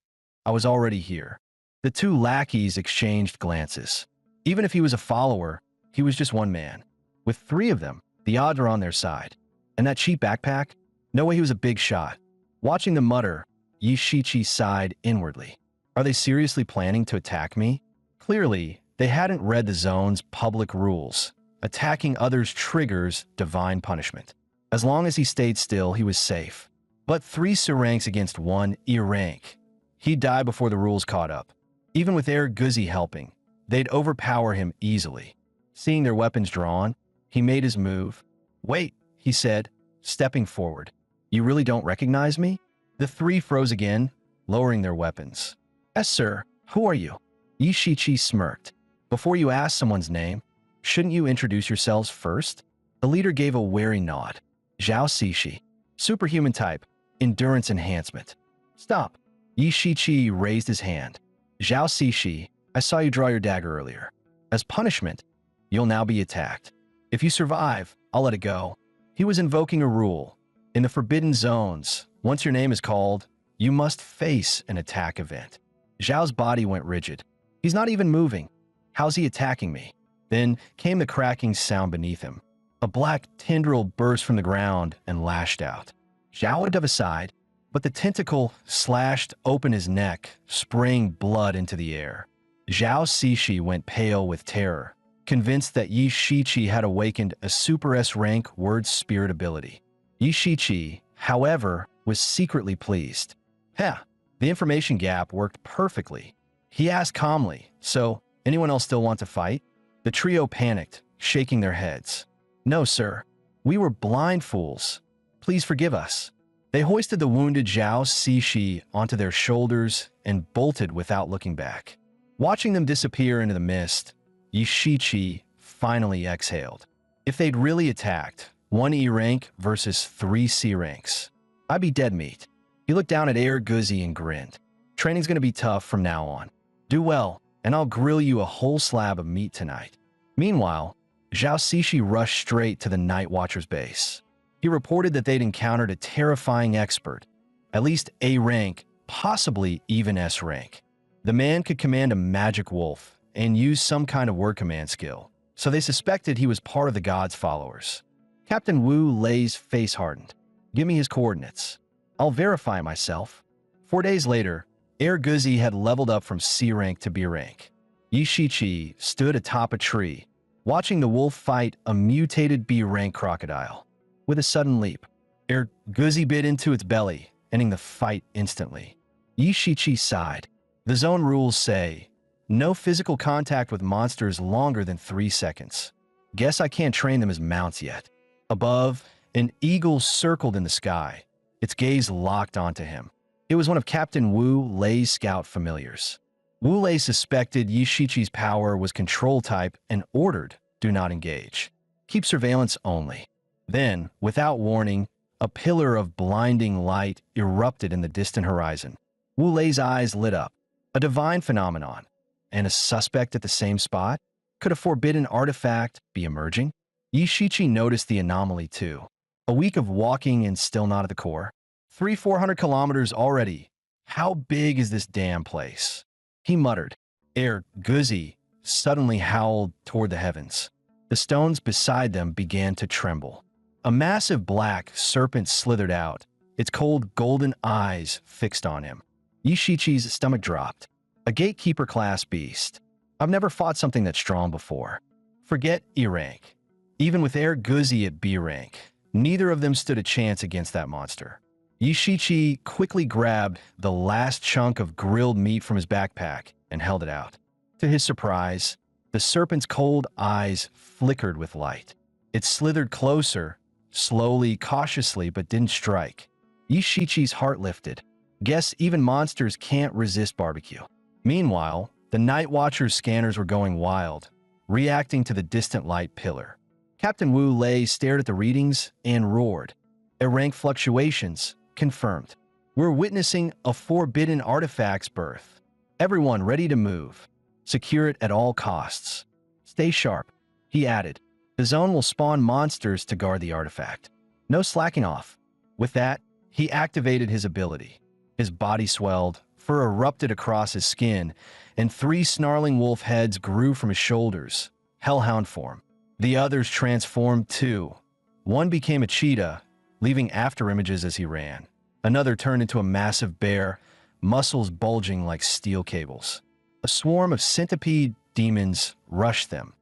S1: I was already here. The 2 lackeys exchanged glances. Even if he was a follower, he was just one man. With 3 of them, the odds were on their side. And that cheap backpack? No way he was a big shot. Watching them mutter, Yushichi sighed inwardly. Are they seriously planning to attack me? Clearly, they hadn't read the zone's public rules. Attacking others triggers divine punishment. As long as he stayed still, he was safe. But 3 Siranks against 1 E-rank. He'd die before the rules caught up. Even with Erguzi helping, they'd overpower him easily. Seeing their weapons drawn, he made his move. Wait, he said, stepping forward. You really don't recognize me? The 3 froze again, lowering their weapons. Yes, sir. Who are you? Yushichi smirked. Before you ask someone's name, shouldn't you introduce yourselves first? The leader gave a wary nod. Zhao Cixi. Superhuman type. Endurance enhancement. Stop. Yushichi raised his hand. Zhao Cixi, I saw you draw your dagger earlier. As punishment, you'll now be attacked. If you survive, I'll let it go. He was invoking a rule. In the forbidden zones, once your name is called, you must face an attack event. Zhao's body went rigid. He's not even moving. How's he attacking me? Then came the cracking sound beneath him. A black tendril burst from the ground and lashed out. Zhao dove aside, but the tentacle slashed open his neck, spraying blood into the air. Zhao Cixi went pale with terror, convinced that Yi Shiqi had awakened a Super S rank word spirit ability. Yi Shiqi, however, was secretly pleased. The information gap worked perfectly. He asked calmly, "So, anyone else still want to fight?" The trio panicked, shaking their heads. "No, sir. We were blind fools. Please forgive us." They hoisted the wounded Zhao Cixi onto their shoulders and bolted without looking back. Watching them disappear into the mist, Yi Shiqi finally exhaled. If they'd really attacked, 1 E rank versus 3 C ranks, I'd be dead meat. He looked down at Air Guzzi and grinned. "Training's gonna be tough from now on. Do well, and I'll grill you a whole slab of meat tonight." Meanwhile, Zhao Cixi rushed straight to the Night Watcher's base. He reported that they'd encountered a terrifying expert, at least A rank, possibly even S rank. The man could command a magic wolf and use some kind of word command skill, so they suspected he was part of the god's followers. Captain Wu Lei's face hardened. "Give me his coordinates. I'll verify myself." 4 days later, Air Guzzi had leveled up from C rank to B rank. Yi Shiqi stood atop a tree, watching the wolf fight a mutated B rank crocodile. With a sudden leap, Air Guzzi bit into its belly, ending the fight instantly. Yi Shiqi sighed. The zone rules say, no physical contact with monsters longer than 3 seconds. Guess I can't train them as mounts yet. Above, an eagle circled in the sky, its gaze locked onto him. It was one of Captain Wu Lei's scout familiars. Wu Lei suspected Yi Shiqi's power was control type and ordered, "Do not engage. Keep surveillance only." Then, without warning, a pillar of blinding light erupted in the distant horizon. Wu Lei's eyes lit up. A divine phenomenon. And a suspect at the same spot? Could a forbidden artifact be emerging? Yi Shiqi noticed the anomaly too. A week of walking and still not at the core. 300-400 kilometers already. How big is this damn place? He muttered. Air Guzzi suddenly howled toward the heavens. The stones beside them began to tremble. A massive black serpent slithered out, its cold golden eyes fixed on him. Yi Shiqi's stomach dropped. A gatekeeper-class beast. I've never fought something that strong before. Forget E rank. Even with Air Guzzi at B rank, neither of them stood a chance against that monster. Yi Shiqi quickly grabbed the last chunk of grilled meat from his backpack and held it out. To his surprise, the serpent's cold eyes flickered with light. It slithered closer, slowly, cautiously, but didn't strike. Yi Shiqi's heart lifted. Guess even monsters can't resist barbecue. Meanwhile, the Night Watcher's scanners were going wild, reacting to the distant light pillar. Captain Wu Lei stared at the readings and roared. Rank fluctuations confirmed. We're witnessing a forbidden artifact's birth. Everyone ready to move. Secure it at all costs. Stay sharp, he added. The zone will spawn monsters to guard the artifact. No slacking off. With that, he activated his ability. His body swelled, fur erupted across his skin, and 3 snarling wolf heads grew from his shoulders, hellhound form. The others transformed too. One became a cheetah, leaving afterimages as he ran. Another turned into a massive bear, muscles bulging like steel cables. A swarm of centipede demons rushed them,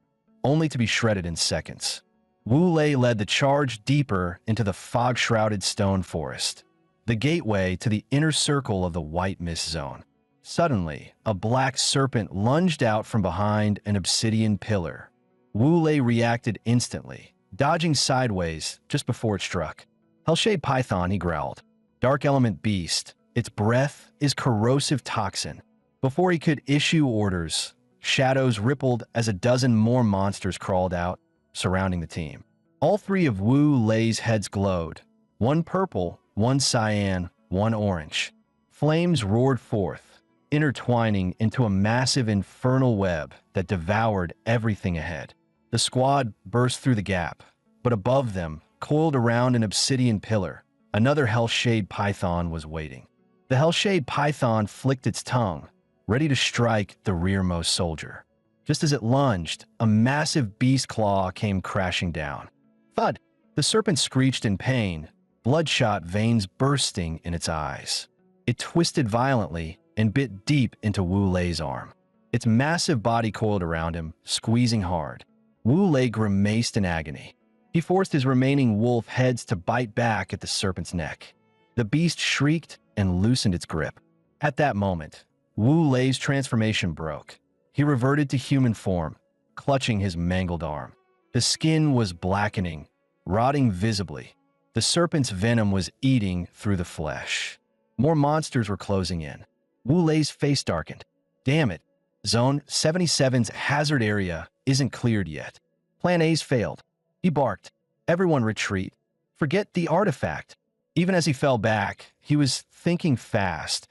S1: only to be shredded in seconds. Wu Lei led the charge deeper into the fog-shrouded stone forest, the gateway to the inner circle of the white mist zone. Suddenly, a black serpent lunged out from behind an obsidian pillar. Wu Lei reacted instantly, dodging sideways just before it struck. Hellshade Python, he growled. Dark element beast. Its breath is corrosive toxin. Before he could issue orders, shadows rippled as a dozen more monsters crawled out, surrounding the team. All 3 of Wu Lei's heads glowed. One purple, one cyan, one orange. Flames roared forth, intertwining into a massive infernal web that devoured everything ahead. The squad burst through the gap, but above them, coiled around an obsidian pillar, another Hellshade Python was waiting. The Hellshade Python flicked its tongue, ready to strike the rearmost soldier. Just as it lunged, a massive beast claw came crashing down. Thud! The serpent screeched in pain, bloodshot veins bursting in its eyes. It twisted violently and bit deep into Wu Lei's arm. Its massive body coiled around him, squeezing hard. Wu Lei grimaced in agony. He forced his remaining wolf heads to bite back at the serpent's neck. The beast shrieked and loosened its grip. At that moment, Wu Lei's transformation broke. He reverted to human form, clutching his mangled arm. The skin was blackening, rotting visibly. The serpent's venom was eating through the flesh. More monsters were closing in. Wu Lei's face darkened. Damn it, Zone 77's hazard area isn't cleared yet. Plan A's failed. He barked. Everyone retreat. Forget the artifact. Even as he fell back, he was thinking fast.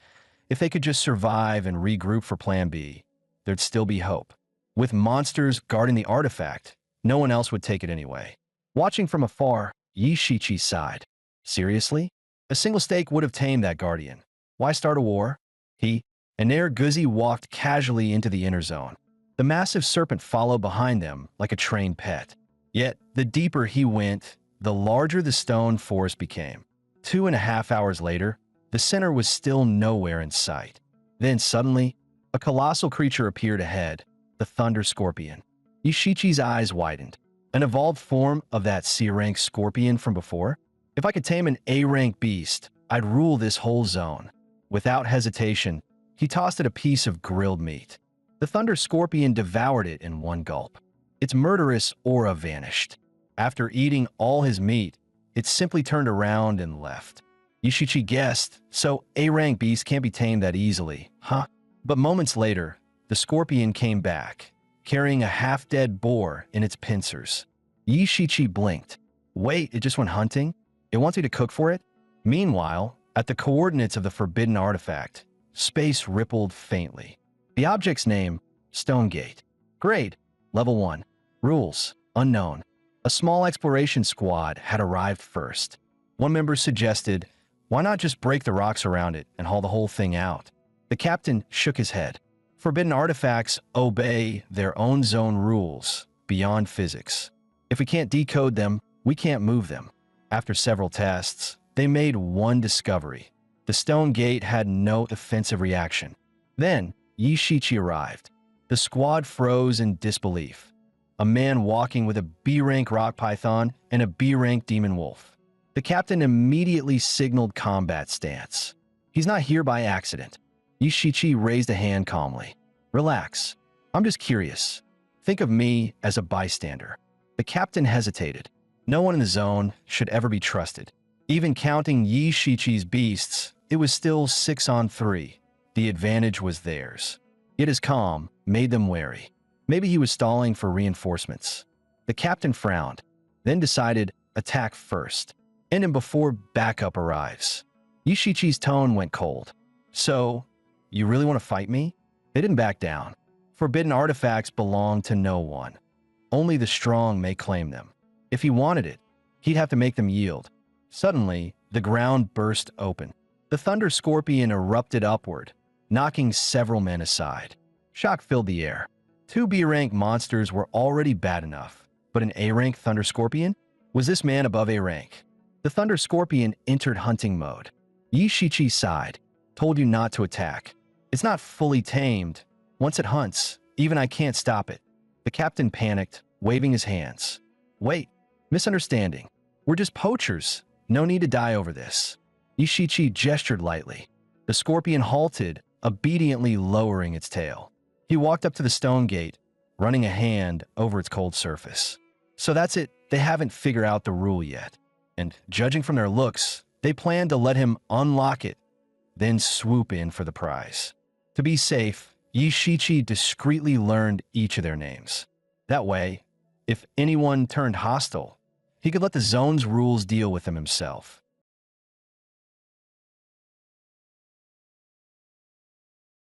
S1: If they could just survive and regroup for Plan B, there'd still be hope. With monsters guarding the artifact, no one else would take it anyway. Watching from afar, Yi Shichi sighed. Seriously? A single stake would have tamed that guardian. Why start a war? He and Air Guzzi walked casually into the inner zone. The massive serpent followed behind them like a trained pet. Yet, the deeper he went, the larger the stone forest became. 2.5 hours later, the center was still nowhere in sight. Then suddenly, a colossal creature appeared ahead, the Thunder Scorpion. Ishichi's eyes widened. An evolved form of that C-rank scorpion from before? If I could tame an A-rank beast, I'd rule this whole zone. Without hesitation, he tossed it a piece of grilled meat. The Thunder Scorpion devoured it in one gulp. Its murderous aura vanished. After eating all his meat, it simply turned around and left. Ishichi guessed, so A-rank beasts can't be tamed that easily, huh? But moments later, the scorpion came back, carrying a half-dead boar in its pincers. Ishichi blinked. Wait, it just went hunting? It wants you to cook for it? Meanwhile, at the coordinates of the forbidden artifact, space rippled faintly. The object's name, Stone Gate. Grade, Level 1. Rules, unknown. A small exploration squad had arrived first. One member suggested, why not just break the rocks around it and haul the whole thing out? The captain shook his head. Forbidden artifacts obey their own zone rules, beyond physics. If we can't decode them, we can't move them. After several tests, they made one discovery. The stone gate had no offensive reaction. Then, Yi Shichi arrived. The squad froze in disbelief. A man walking with a B-rank rock python and a B-rank demon wolf. The captain immediately signaled combat stance. He's not here by accident. Yi Shichi raised a hand calmly. Relax. I'm just curious. Think of me as a bystander. The captain hesitated. No one in the zone should ever be trusted. Even counting Yi Shichi's beasts, it was still 6-on-3. The advantage was theirs. Yet his calm made them wary. Maybe he was stalling for reinforcements. The captain frowned, then decided attack first. End him before backup arrives. Yi Shichi's tone went cold. So, you really want to fight me? They didn't back down. Forbidden artifacts belong to no one. Only the strong may claim them. If he wanted it, he'd have to make them yield. Suddenly, the ground burst open. The Thunder Scorpion erupted upward, knocking several men aside. Shock filled the air. 2 B-rank monsters were already bad enough, but an A-rank Thunder Scorpion? Was this man above A-rank? The Thunder Scorpion entered hunting mode. Yi Shichi sighed. Told you not to attack. It's not fully tamed. Once it hunts, even I can't stop it. The captain panicked, waving his hands. Wait, misunderstanding. We're just poachers. No need to die over this. Ishichi gestured lightly. The scorpion halted, obediently lowering its tail. He walked up to the stone gate, running a hand over its cold surface. So that's it. They haven't figured out the rule yet. And judging from their looks, they plan to let him unlock it, then swoop in for the prize. To be safe, Yi Shichi discreetly learned each of their names. That way, if anyone turned hostile, he could let the zone's rules deal with them himself.